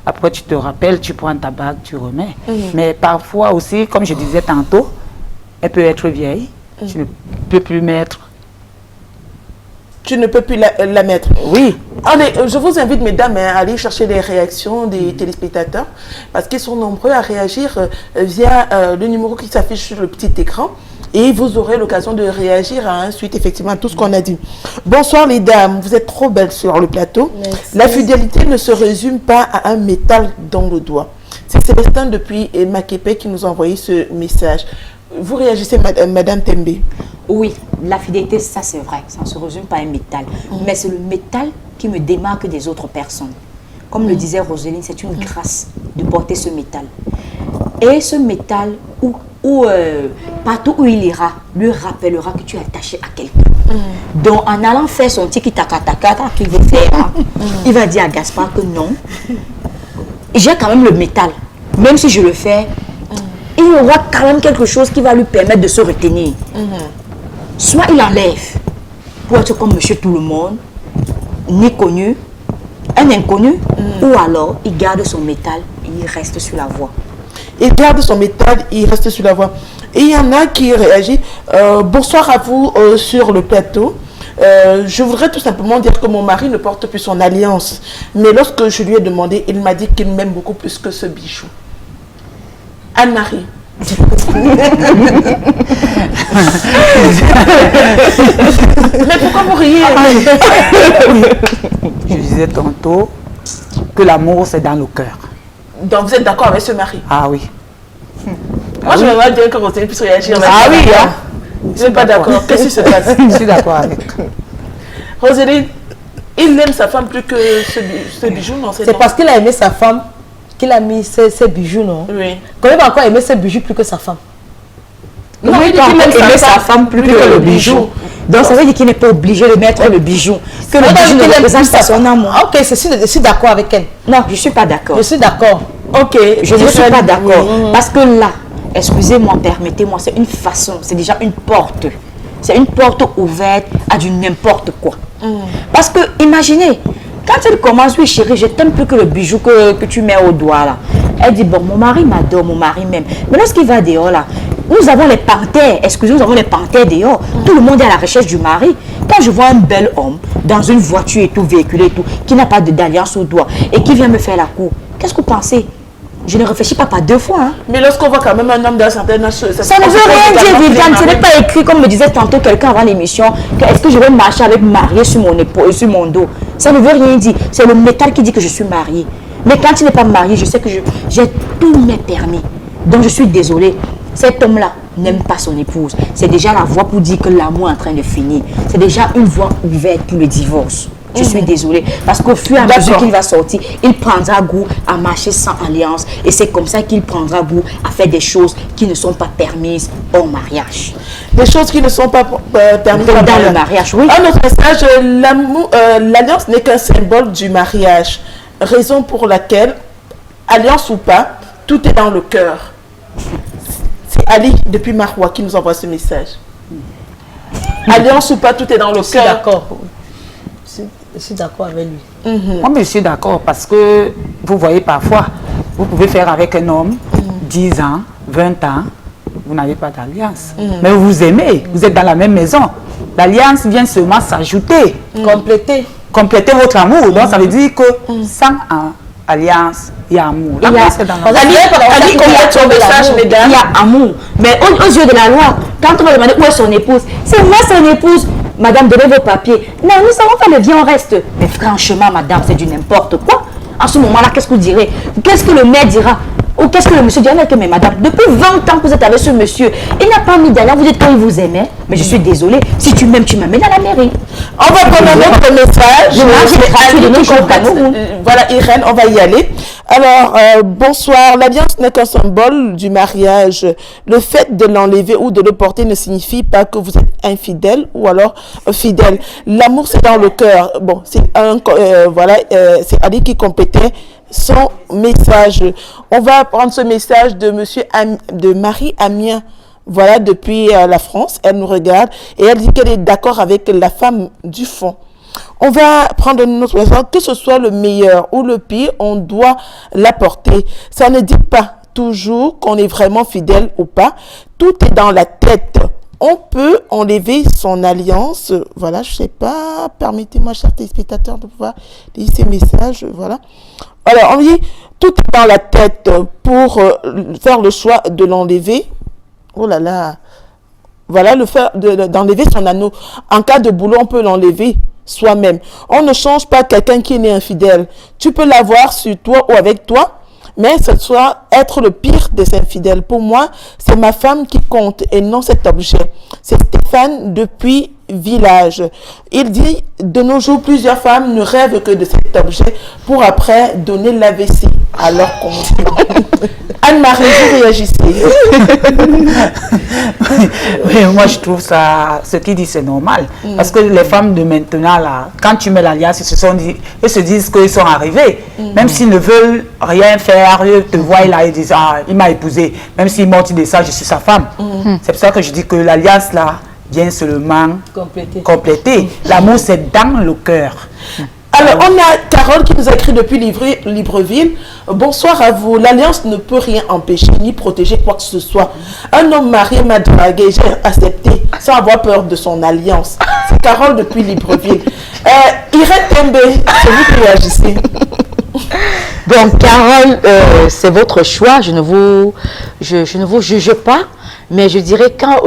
Après tu te rappelles, tu prends ta bague, tu remets. Mais parfois aussi, comme je disais tantôt, elle peut être vieille, tu ne peux plus mettre. Tu ne peux plus la mettre. Oui. Allez, je vous invite, mesdames, à aller chercher les réactions des téléspectateurs parce qu'ils sont nombreux à réagir via le numéro qui s'affiche sur le petit écran et vous aurez l'occasion de réagir suite effectivement à tout ce qu'on a dit. Bonsoir les dames, vous êtes trop belles sur le plateau. Merci. La fidélité ne se résume pas à un métal dans le doigt. C'est Célestin depuis Makepe qui nous a envoyé ce message. Vous réagissez, Madame Tembe? Oui, la fidélité, ça c'est vrai, ça ne se résume pas à un métal. Mais c'est le métal qui me démarque des autres personnes. Comme le disait Roselyne, c'est une grâce de porter ce métal. Et ce métal, partout où il ira, lui rappellera que tu es attaché à quelqu'un. Donc en allant faire son tiki-taka-taka qu'il veut faire, il va dire à Gaspard que non, j'ai quand même le métal. Même si je le fais, il y aura quand même quelque chose qui va lui permettre de se retenir. Soit il enlève pour être comme monsieur tout le monde, ni connu, un inconnu, ou alors il garde son métal et il reste sur la voie. Il garde son métal, il reste sur la voie. Et il y en a qui réagissent. Bonsoir à vous sur le plateau. Je voudrais tout simplement dire que mon mari ne porte plus son alliance. Mais lorsque je lui ai demandé, il m'a dit qu'il m'aime beaucoup plus que ce bijou. Anne-Marie. Mais pourquoi vous riez? Je disais tantôt que l'amour c'est dans le cœur. Donc vous êtes d'accord avec ce mari? Ah oui. Moi je vais dire que Roselyne puisse réagir. Ah oui, hein? Je ne suis pas d'accord. Qu'est-ce qui se passe? Je suis d'accord avec. Roselyne, il aime sa femme plus que ce bijou, non? C'est parce qu'il a aimé sa femme qu'il a mis ses bijoux, non? Oui. Comment il va encore aimer ses bijoux plus que sa femme? Non, il va aimer sa femme plus que le bijou. Donc ça veut dire qu'il n'est pas obligé de mettre le bijou. Que le bijou ne représente son amour. Ok, je suis d'accord avec elle. Non, je ne suis pas d'accord. Je suis d'accord. Ok. Je ne suis pas d'accord. Parce que là, excusez-moi, permettez-moi, c'est une façon, c'est déjà une porte. C'est une porte ouverte à du n'importe quoi. Parce que, imaginez, quand elle commence, oui chérie, je t'aime plus que le bijou que tu mets au doigt là. Elle dit, bon, mon mari m'adore, mon mari m'aime. Mais lorsqu'il va dehors là, nous avons les panthères, excusez, nous avons les panthères dehors. Tout le monde est à la recherche du mari. Quand je vois un bel homme dans une voiture et tout, véhiculé et tout, qui n'a pas d'alliance au doigt et qui vient me faire la cour, qu'est-ce que vous pensez? Je ne réfléchis pas deux fois. Hein. Mais lorsqu'on voit quand même un homme d'un certain âge... Ça ne veut rien dire, Viviane. Ce n'est pas écrit, comme me disait tantôt quelqu'un avant l'émission, que est-ce que je vais marcher avec marié sur mon épaule, sur mon dos. Ça ne veut rien dire. C'est le métal qui dit que je suis mariée. Mais quand il n'est pas marié, je sais que j'ai tous mes permis. Donc je suis désolée. Cet homme-là n'aime pas son épouse. C'est déjà la voie pour dire que l'amour est en train de finir. C'est déjà une voie ouverte pour le divorce. Je suis désolée. Parce qu'au fur et à mesure qu'il va sortir, il prendra goût à marcher sans alliance. Et c'est comme ça qu'il prendra goût à faire des choses qui ne sont pas permises au mariage. Des choses qui ne sont pas permises dans le mariage, oui. Un autre message, l'alliance n'est qu'un symbole du mariage. Raison pour laquelle, alliance ou pas, tout est dans le cœur. C'est Ali, depuis Maroua, qui nous envoie ce message. Alliance ou pas, tout est dans le cœur. Je suis d'accord. Je suis d'accord avec lui. Moi, je suis d'accord parce que vous voyez parfois, vous pouvez faire avec un homme 10 ans, 20 ans, vous n'avez pas d'alliance. Mais vous vous aimez, vous êtes dans la même maison. L'alliance vient seulement s'ajouter, compléter votre amour. Donc ça veut dire que sans alliance, il y a amour. L'alliance est dans l'amour. Il y a amour. Mais aux yeux de la loi, quand on va demander où est son épouse, c'est moi son épouse. Madame, donnez vos papiers. Non, nous savons pas le bien, on reste. Mais franchement, madame, c'est du n'importe quoi. En ce moment-là, qu'est-ce que vous direz? Qu'est-ce que le maire dira? Ou qu'est-ce que le monsieur dira? Mais madame, depuis 20 ans que vous êtes avec ce monsieur, il n'a pas mis d'alliance, vous dites qu'il vous aimait. Mais je suis désolée, si tu m'aimes, tu m'amènes à la mairie. On va prendre un autre message. Voilà, Irène, on va y aller. Alors, bonsoir. L'alliance n'est qu'un symbole du mariage. Le fait de l'enlever ou de le porter ne signifie pas que vous êtes infidèle ou alors fidèle. L'amour, c'est dans le cœur. Bon, c'est c'est Ali qui complétait son message. On va prendre ce message de de Marie Amien. Voilà, depuis la France, elle nous regarde et elle dit qu'elle est d'accord avec la femme du fond. On va prendre notre exemple, que ce soit le meilleur ou le pire, on doit l'apporter. Ça ne dit pas toujours qu'on est vraiment fidèle ou pas. Tout est dans la tête. On peut enlever son alliance. Voilà, je sais pas. Permettez-moi, chers téléspectateurs, de pouvoir lire ces messages. Voilà. Alors, on dit, tout est dans la tête pour faire le choix de l'enlever. Oh là là. Voilà, le fait d'enlever son anneau. En cas de boulot, on peut l'enlever soi-même. On ne change pas quelqu'un qui est né infidèle. Tu peux l'avoir sur toi ou avec toi, mais ce soit être le pire des infidèles. Pour moi, c'est ma femme qui compte et non cet objet. C'est Stéphane depuis Village. Il dit, de nos jours, plusieurs femmes ne rêvent que de cet objet pour après donner l'AVC à leur compte. Anne-Marie, vous réagissez. Oui, moi je trouve ça, ce qu'il dit c'est normal. Parce que les femmes de maintenant, là, quand tu mets l'alliance, ils se disent qu'ils sont arrivés. Même s'ils ne veulent rien faire, ils te voient là, ils disent, ah, il m'a épousé. Même s'ils montent des ça, je suis sa femme. C'est pour ça que je dis que l'alliance là vient seulement compléter. L'amour c'est dans le cœur. Alors, on a Carole qui nous a écrit depuis Libreville. Bonsoir à vous. L'alliance ne peut rien empêcher ni protéger quoi que ce soit. Un homme marié m'a dragué, j'ai accepté sans avoir peur de son alliance. C'est Carole depuis Libreville. Irène Tembe, c'est vous qui réagissez. Donc, Carole, c'est votre choix. Je ne vous juge pas. Mais je dirais quand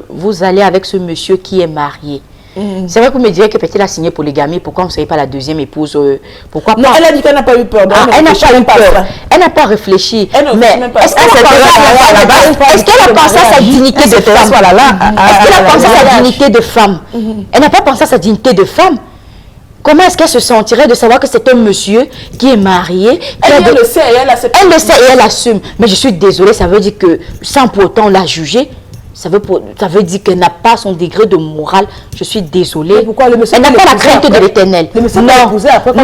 vous allez avec ce monsieur qui est marié, c'est vrai que vous me direz que peut-être elle a signé polygamie, pourquoi vous ne savez pas la deuxième épouse pourquoi pas? Non, elle a dit qu'elle n'a pas eu peur. Elle n'a pas eu peur. Elle n'a pas réfléchi. Mais est-ce qu'elle a pensé à sa dignité de femme? Est-ce qu'elle a pensé à sa dignité de femme? Elle n'a pas pensé à sa dignité de femme. Comment est-ce qu'elle se sentirait de savoir que c'est un monsieur qui est marié? Elle le sait et elle accepte. Elle le sait et elle assume. Mais je suis désolée, ça veut dire que sans pour autant la juger, ça veut dire qu'elle n'a pas son degré de morale. Je suis désolée. Pourquoi le monsieur elle n'a pas la crainte de l'éternel. Non,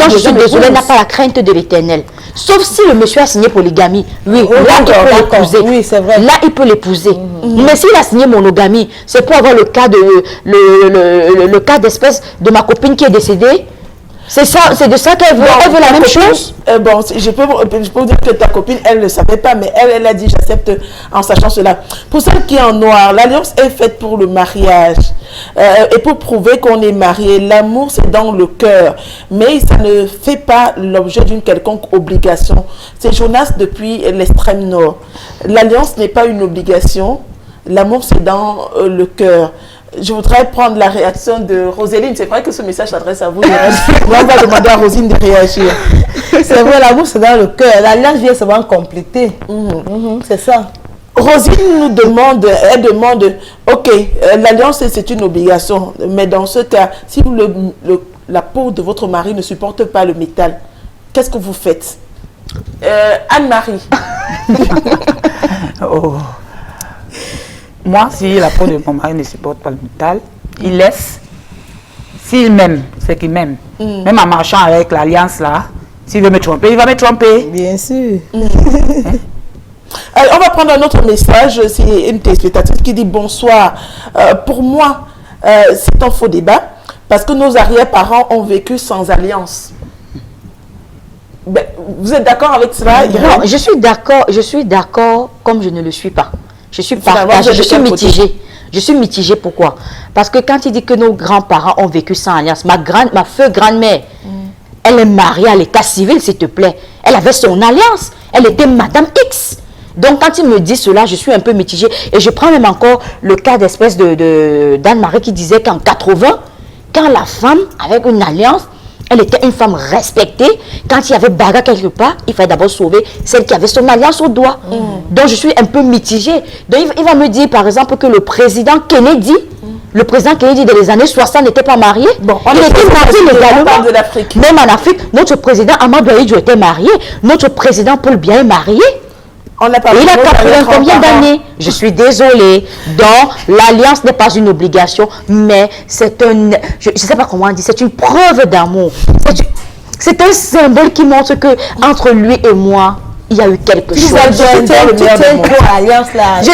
je suis désolée, elle n'a pas la crainte de l'éternel. Sauf si le monsieur a signé polygamie. Oui, là, il peut l'épouser. Oui, c'est vrai. Là, il peut l'épouser. Mais s'il a signé monogamie, c'est pour avoir le cas le cas d'espèce de ma copine qui est décédée. C'est ça, c'est de ça qu'elle veut. Elle veut la même chose. Bon, je peux vous dire que ta copine, elle ne le savait pas, mais elle a dit j'accepte en sachant cela. Pour celle qui est en noir, l'alliance est faite pour le mariage et pour prouver qu'on est marié. L'amour, c'est dans le cœur, mais ça ne fait pas l'objet d'une quelconque obligation. C'est Jonas depuis l'extrême nord. L'alliance n'est pas une obligation. L'amour, c'est dans le cœur. Je voudrais prendre la réaction de Roséline. C'est vrai que ce message s'adresse à vous. On va demander à Rosine de réagir. C'est vrai, l'amour c'est dans le cœur. L'alliance vient seulement compléter. C'est ça. Rosine nous demande, ok, l'alliance c'est une obligation, mais dans ce cas, si la peau de votre mari ne supporte pas le métal, qu'est-ce que vous faites? Anne-Marie. Moi, si la peau de mon mari ne supporte pas le métal, il laisse. S'il m'aime, c'est qu'il m'aime. Même en marchant avec l'alliance là, s'il veut me tromper, il va me tromper. Bien sûr. Alors, on va prendre un autre message. C'est une téléspectatrice qui dit bonsoir. Pour moi, c'est un faux débat parce que nos arrière-parents ont vécu sans alliance. Ben, vous êtes d'accord avec cela? Non, je suis d'accord comme je ne le suis pas. Je suis partagée, je suis mitigée. Je suis mitigée, pourquoi? Parce que quand il dit que nos grands-parents ont vécu sans alliance, ma feu grand-mère, elle est mariée à l'état civil, s'il te plaît. Elle avait son alliance. Elle était Madame X. Donc, quand il me dit cela, je suis un peu mitigée. Et je prends même encore le cas d'espèce d'Anne-Marie qui disait qu'en 80, quand la femme, avec une alliance, elle était une femme respectée. Quand il y avait bagarre quelque part, il fallait d'abord sauver celle qui avait son alliance au doigt. Donc, je suis un peu mitigée. Donc, il va me dire, par exemple, que le président Kennedy, dans les années 60 n'était pas marié. Bon, il était marié légalement. Même en Afrique, notre président Amadou Ahidjo était marié. Notre président Paul Biya est marié. Il a 80 combien d'années? Je suis désolée. Donc, l'alliance n'est pas une obligation, mais c'est je ne sais pas comment on dit, c'est une preuve d'amour. C'est un symbole qui montre que entre lui et moi, il y a eu quelque chose. Je ne tiens pas à l'alliance. Je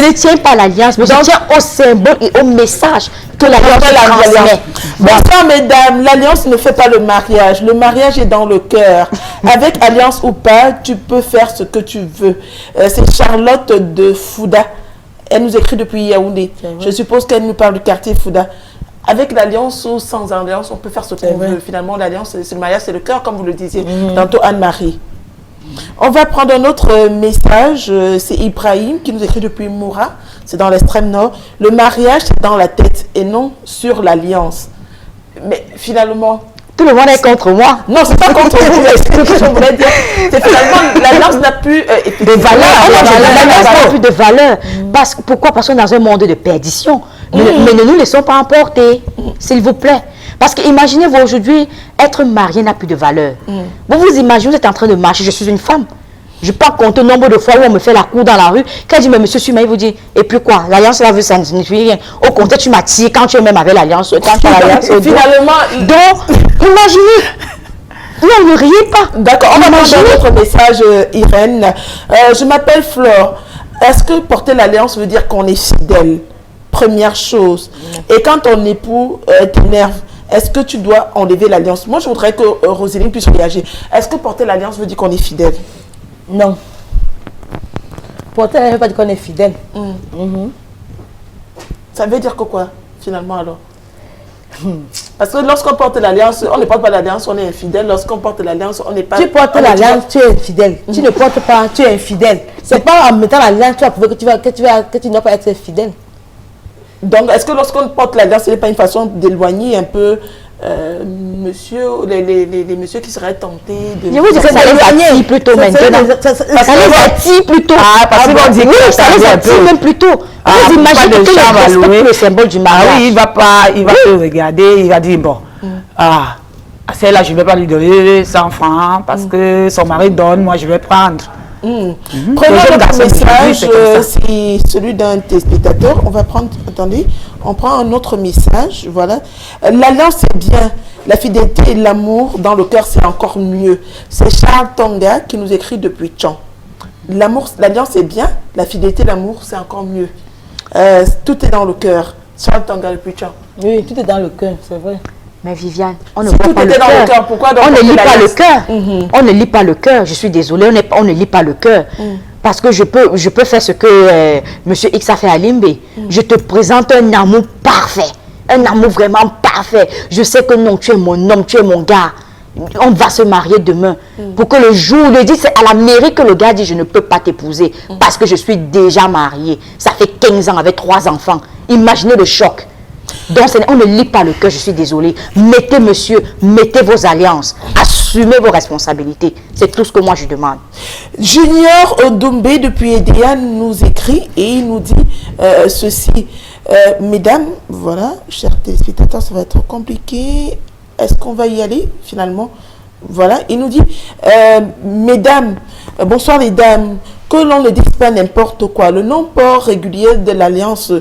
ne tiens pas à l'alliance, mais je tiens au symbole et au message que l'alliance transmet. Bonsoir mesdames, l'alliance ne fait pas le mariage. Le mariage est dans le cœur. Avec alliance ou pas, tu peux faire ce que tu veux. C'est Charlotte de Fouda. Elle nous écrit depuis Yaoundé. Je suppose qu'elle nous parle du quartier Fouda. Avec l'alliance ou sans alliance, on peut faire ce qu'on veut. Finalement, l'alliance, c'est le mariage, c'est le cœur, comme vous le disiez tantôt, Anne-Marie. On va prendre un autre message. C'est Ibrahim qui nous écrit depuis Moura. C'est dans l'extrême nord. Le mariage, c'est dans la tête et non sur l'alliance. Mais finalement... Tout le monde est contre moi. Non, c'est pas contre vous. Ce que je voulais dire, c'est finalement l'alliance n'a plus de valeur. L'alliance n'a plus de valeur. Pourquoi? Parce qu'on est dans un monde de perdition. Mais ne nous laissons pas emporter, s'il vous plaît. Parce que imaginez-vous aujourd'hui, être marié n'a plus de valeur. Vous vous imaginez, vous êtes en train de marcher, je suis une femme. Je peux pas compter le nombre de fois où on me fait la cour dans la rue. Quand je dis, mais monsieur Suma, il vous dit, et puis quoi? L'alliance là, ça ne signifie rien. Au contraire, tu m'attires quand tu es même avec l'alliance. Quand tu as l'alliance. Finalement, donc, imaginez. Non, ne riez pas. D'accord, on va prendre notre message, Irène. Je m'appelle Flore. Est-ce que porter l'alliance veut dire qu'on est fidèle? Première chose. Et quand ton époux t'énerve, est-ce que tu dois enlever l'alliance? Moi, je voudrais que Roselyne puisse réagir. Est-ce que porter l'alliance veut dire qu'on est fidèle? Non. Porter l'alliance veut pas dire qu'on est fidèle. Ça veut dire que quoi, finalement, alors? Parce que lorsqu'on porte l'alliance, on ne porte pas l'alliance, on est infidèle. Lorsqu'on porte l'alliance, on n'est pas... Tu portes l'alliance, tu es infidèle. Tu ne portes pas, tu es infidèle. C'est pas en mettant l'alliance que tu vas prouver que tu ne dois pas être fidèle. Donc, est-ce que lorsqu'on porte l'alliance, ce n'est pas une façon d'éloigner un peu monsieur, les messieurs qui seraient tentés de... Je vous dis que ça les attire plutôt maintenant. Ça les attire plutôt. Parce qu'on dit que ça les attire même plutôt. Vous imaginez que le respect le symbole du mariage. Ah oui, il va te regarder, il va dire, bon, celle-là, je ne vais pas lui donner 100 francs parce que son mari donne, moi je vais prendre. Prenons notre message, c'est celui d'un téléspectateur. On va prendre, attendez, on prend un autre message, voilà. L'alliance c'est bien, la fidélité et l'amour dans le cœur c'est encore mieux. C'est Charles Tonga qui nous écrit depuis Tchan. L'alliance c'est bien, la fidélité et l'amour c'est encore mieux. Tout est dans le cœur. Charles Tonga depuis Tchan. Oui, tout est dans le cœur, c'est vrai. Mais Viviane, on ne voit pas le cœur. On ne lit pas le cœur. On ne lit pas le cœur. Je suis désolée, on ne lit pas le cœur. Parce que je peux faire ce que Monsieur X a fait à Limbe. Je te présente un amour parfait. Un amour vraiment parfait. Je sais que non, tu es mon homme, tu es mon gars. On va se marier demain. Pour que le jour, le dit, c'est à la mairie que le gars dit, je ne peux pas t'épouser. Parce que je suis déjà mariée. Ça fait 15 ans avec 3 enfants. Imaginez le choc. Donc, on ne lit pas le cœur, je suis désolée. Mettez, monsieur, mettez vos alliances. Assumez vos responsabilités. C'est tout ce que moi, je demande. Junior Odoumbe, depuis Edea, nous écrit et il nous dit ceci. Mesdames, voilà, chers téléspectateurs, ça va être compliqué. Est-ce qu'on va y aller, finalement? Voilà, il nous dit, mesdames, bonsoir les dames, que l'on ne dise pas n'importe quoi. Le non-port régulier de l'alliance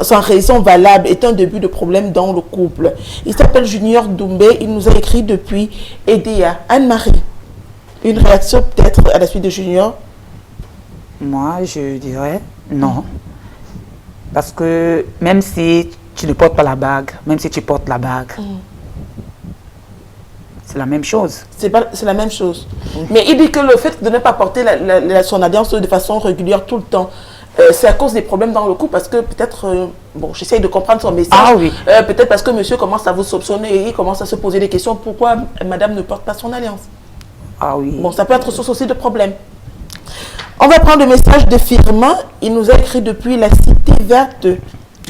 sans raison valable est un début de problème dans le couple. Il s'appelle Junior Doumbé, il nous a écrit depuis Edea. Anne-Marie, une réaction peut-être à la suite de Junior? Moi, je dirais non. Parce que même si tu ne portes pas la bague, même si tu portes la bague, c'est la même chose. C'est la même chose. Mais il dit que le fait de ne pas porter son alliance de façon régulière tout le temps, c'est à cause des problèmes dans le couple, parce que peut-être, bon, j'essaye de comprendre son message, peut-être parce que monsieur commence à vous soupçonner et il commence à se poser des questions, pourquoi madame ne porte pas son alliance? Ah oui. Bon, ça peut être source aussi de problème. On va prendre le message de Firmin, il nous a écrit depuis la Cité Verte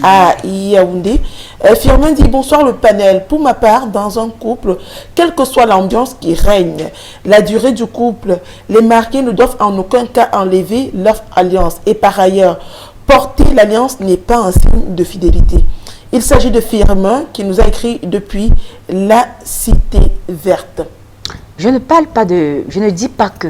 à Yaoundé. Firmin dit, bonsoir le panel. Pour ma part, dans un couple, quelle que soit l'ambiance qui règne, la durée du couple, les mariés ne doivent en aucun cas enlever leur alliance. Et par ailleurs, porter l'alliance n'est pas un signe de fidélité. Il s'agit de Firmin qui nous a écrit depuis la Cité Verte. Je ne parle pas de... Je ne dis pas que...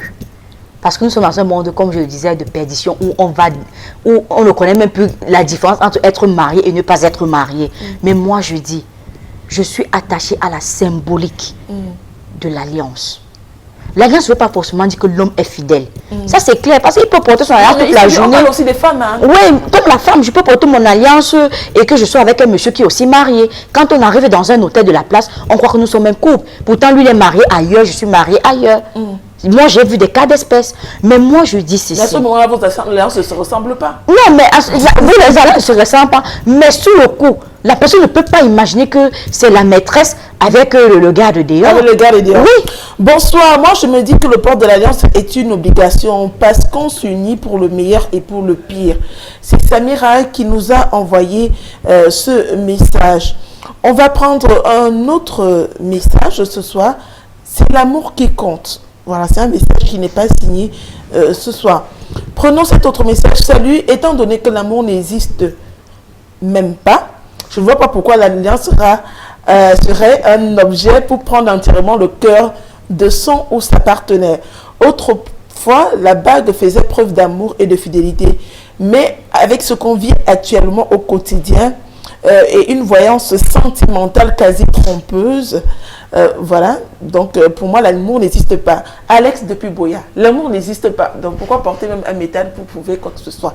Parce que nous sommes dans un monde, comme je le disais, de perdition, où on ne connaît même plus la différence entre être marié et ne pas être marié. Mais moi, je dis, je suis attachée à la symbolique de l'alliance. L'alliance ne veut pas forcément dire que l'homme est fidèle. Ça, c'est clair, parce qu'il peut porter son alliance toute la journée. On parle aussi des femmes. Hein. Oui, comme la femme, je peux porter mon alliance et que je sois avec un monsieur qui est aussi marié. Quand on arrive dans un hôtel de la place, on croit que nous sommes un couple. Pourtant, lui, il est marié ailleurs, je suis mariée ailleurs. Moi, j'ai vu des cas d'espèce. Mais moi, je dis ceci. À ce moment-là, vos alliances ne se ressemblent pas. Non, mais vous, les alliances ne se ressemblent pas. Mais sur le coup, la personne ne peut pas imaginer que c'est la maîtresse avec le gars de dehors. Avec le gars de dehors. Oui. Bonsoir, moi je me dis que le port de l'alliance est une obligation parce qu'on s'unit pour le meilleur et pour le pire. C'est Samira qui nous a envoyé ce message. On va prendre un autre message ce soir. C'est l'amour qui compte. Voilà, c'est un message qui n'est pas signé ce soir. Prenons cet autre message. Salut, étant donné que l'amour n'existe même pas, je ne vois pas pourquoi l'alliance serait un objet pour prendre entièrement le cœur de son ou sa partenaire. Autrefois, la bague faisait preuve d'amour et de fidélité. Mais avec ce qu'on vit actuellement au quotidien et une voyance sentimentale quasi trompeuse, voilà, donc pour moi l'amour n'existe pas. Alex depuis Boya, l'amour n'existe pas. Donc pourquoi porter même un métal pour prouver quoi que ce soit?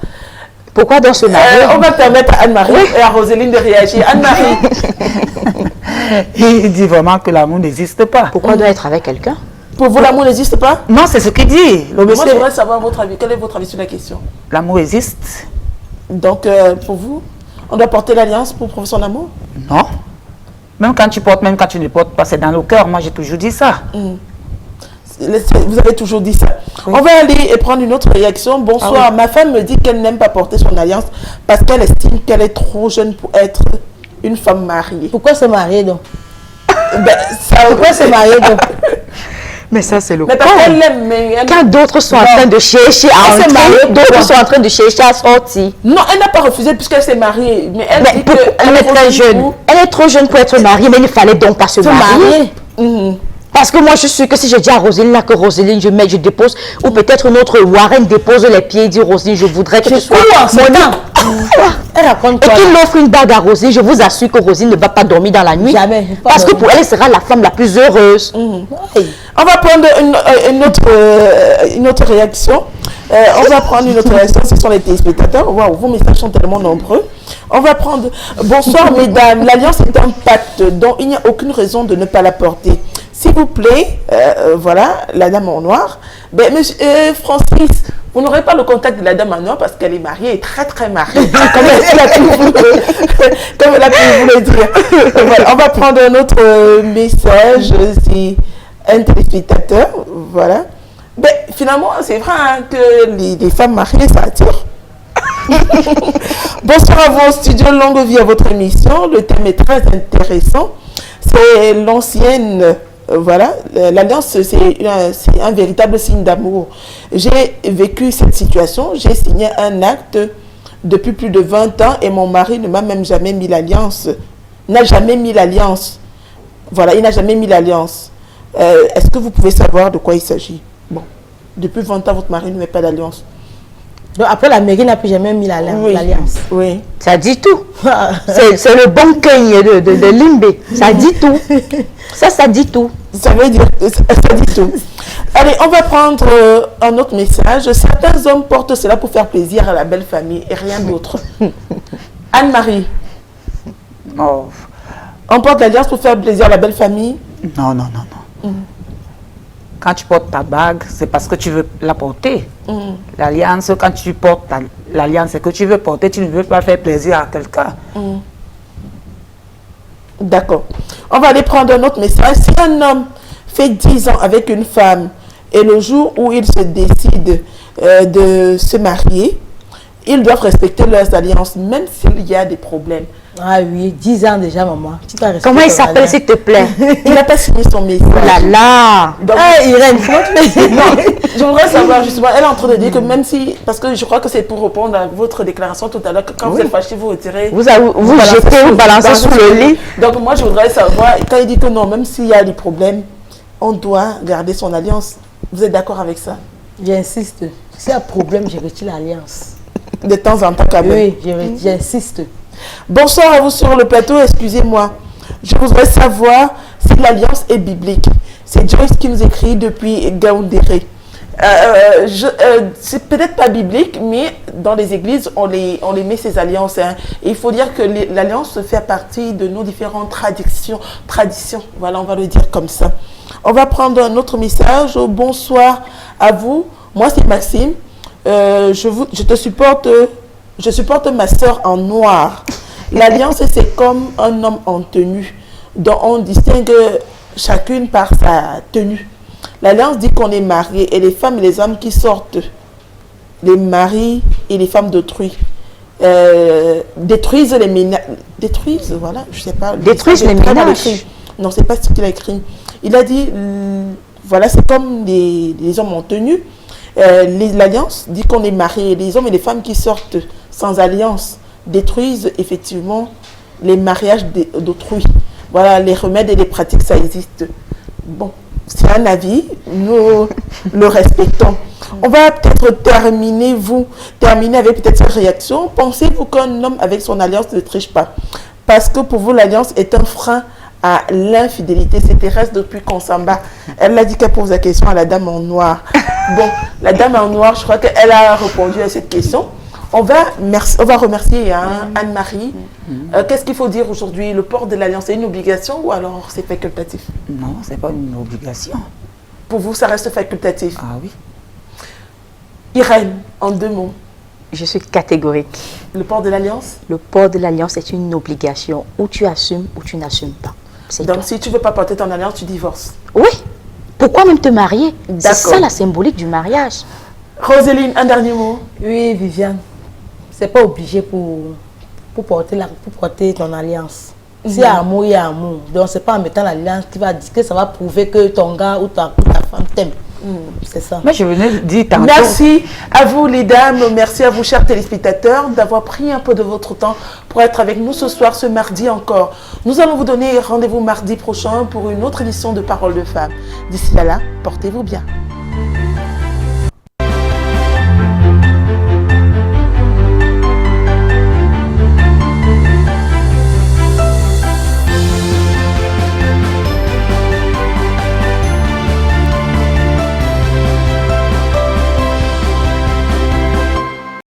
Pourquoi dans ce mariage on va permettre à Anne-Marie et à Roseline de réagir. Anne-Marie. Il dit vraiment que l'amour n'existe pas. Pourquoi on doit être avec quelqu'un? Pour vous, l'amour n'existe pas? Non, c'est ce qu'il dit. Moi, je voudrais savoir votre avis. Quel est votre avis sur la question? L'amour existe. Donc, pour vous, on doit porter l'alliance pour prouver son amour? Non. Même quand tu portes, même quand tu ne portes pas, c'est dans le cœur. Moi, j'ai toujours dit ça. Vous avez toujours dit ça. Oui. On va aller et prendre une autre réaction. Bonsoir, ma femme me dit qu'elle n'aime pas porter son alliance parce qu'elle estime qu'elle est trop jeune pour être une femme mariée. Pourquoi se marier donc? Pourquoi se marier donc? Mais ça, c'est le cas. Quand d'autres sont en train de chercher à entrer, d'autres sont en train de chercher à sortir. Non, elle n'a pas refusé puisqu'elle s'est mariée. Mais elle dit elle est très jeune. Elle est trop jeune pour être mariée, mais il ne fallait donc pas se marier. Parce que moi, je suis que si je dis à Roseline là que Roseline, je dépose, ou peut-être notre Warren dépose les pieds et dit Roseline, je voudrais que tu sois mon Elle raconte quoi? Et qu'il offre une bague à Roseline, je vous assure que Roseline ne va pas dormir dans la nuit. Jamais. Parce que pour elle, elle sera la femme la plus heureuse. On va prendre une autre réaction. On va prendre une autre réaction. Ce sont les téléspectateurs. Waouh, vos messages sont tellement nombreux. On va prendre. Bonsoir, mesdames. L'alliance est un pacte dont il n'y a aucune raison de ne pas la porter. S'il vous plaît, voilà, la dame en noir. Ben, monsieur Francis, vous n'aurez pas le contact de la dame en noir parce qu'elle est mariée et très très mariée. Comme elle a pu vous le dire. Voilà, on va prendre un autre message. C'est un téléspectateur. Voilà. Ben, finalement, c'est vrai hein, que les femmes mariées, ça attire. Bonsoir à vous au studio, longue vie à votre émission. Le thème est très intéressant. C'est l'ancienne. Voilà, l'alliance, c'est un véritable signe d'amour. J'ai vécu cette situation, j'ai signé un acte depuis plus de 20 ans et mon mari ne m'a même jamais mis l'alliance. N'a jamais mis l'alliance. Voilà, il n'a jamais mis l'alliance. Est-ce que vous pouvez savoir de quoi il s'agit? Bon, depuis 20 ans, votre mari ne met pas d'alliance. Donc après, la mairie n'a plus jamais mis l'alliance. Oui. Ça dit tout. C'est le bon cueil de Limbé. Ça dit tout. Ça dit tout. Ça veut dire, ça dit tout. Allez, on va prendre un autre message. Certains hommes portent cela pour faire plaisir à la belle famille et rien d'autre. Anne-Marie. Oh. On porte l'alliance pour faire plaisir à la belle famille? Non, non, non, non. Quand tu portes ta bague, c'est parce que tu veux la porter. L'alliance, quand tu portes l'alliance, c'est que tu veux porter, tu ne veux pas faire plaisir à quelqu'un. D'accord. On va aller prendre un autre message. Si un homme fait 10 ans avec une femme et le jour où il se décide de se marier, ils doivent respecter leurs alliances, même s'il y a des problèmes. Ah oui, 10 ans déjà, maman. Comment il s'appelle, s'il te plaît? Il n'a pas signé son message. Oh là là. Donc, Irène, non, je voudrais savoir justement, elle est en train de dire que même si, parce que je crois que c'est pour répondre à votre déclaration tout à l'heure, que quand vous êtes fâché, vous retirez. Vous jetez, vous balancez sous le lit. Donc moi, je voudrais savoir, quand il dit que non, même s'il y a des problèmes, on doit garder son alliance. Vous êtes d'accord avec ça? J'insiste. S'il y a problème, je retire l'alliance. De temps en temps, quand même. Oui, j'insiste. Bonsoir à vous sur le plateau, excusez-moi. Je voudrais savoir si l'alliance est biblique. C'est Joyce qui nous écrit depuis Gaoundéré. C'est peut-être pas biblique, mais dans les églises, on les met ces alliances. Hein. Et il faut dire que l'alliance fait partie de nos différentes traditions. Voilà, on va le dire comme ça. On va prendre un autre message. Bonsoir à vous. Moi, c'est Maxime. Je te supporte. Je supporte ma soeur en noir. L'alliance, c'est comme un homme en tenue, dont on distingue chacune par sa tenue. L'alliance dit qu'on est marié et les femmes et les hommes qui sortent, les maris et les femmes d'autrui, détruisent les ménages. Détruisent, voilà, je sais pas. Détruisent les ménages. Non, c'est pas ce qu'il a écrit. Il a dit, voilà, c'est comme les hommes en tenue. L'alliance dit qu'on est marié et les hommes et les femmes qui sortent sans alliance détruisent effectivement les mariages d'autrui. Voilà, les remèdes et les pratiques, ça existe. Bon, c'est un avis, nous le respectons. On va peut-être terminer avec peut-être cette réaction. Pensez-vous qu'un homme avec son alliance ne triche pas? Parce que pour vous, l'alliance est un frein à l'infidélité. C'est Thérèse depuis Consamba. Elle a dit qu'elle pose la question à la dame en noir. Bon, la dame en noir, je crois qu'elle a répondu à cette question. On va remercier Anne-Marie. Qu'est-ce qu'il faut dire aujourd'hui? Le port de l'alliance, c'est une obligation ou alors c'est facultatif? Non, ce n'est pas une obligation. Pour vous, ça reste facultatif? Ah oui. Irène, en 2 mots. Je suis catégorique. Le port de l'alliance? Le port de l'alliance est une obligation. Ou tu assumes ou tu n'assumes pas. Donc si tu ne veux pas porter ton alliance, tu divorces? Oui. Pourquoi même te marier? C'est ça la symbolique du mariage. Roséline, un dernier mot. Oui, Viviane. C'est pas obligé pour porter ton alliance. S'il y a amour, il y a amour. Donc c'est pas en mettant l'alliance qui va dire que ça va prouver que ton gars ou ta femme t'aime. C'est ça. Mais je venais de dire tantôt. Merci à vous les dames, merci à vous chers téléspectateurs d'avoir pris un peu de votre temps pour être avec nous ce soir, ce mardi encore. Nous allons vous donner rendez-vous mardi prochain pour une autre édition de Paroles de Femmes. D'ici là, portez-vous bien.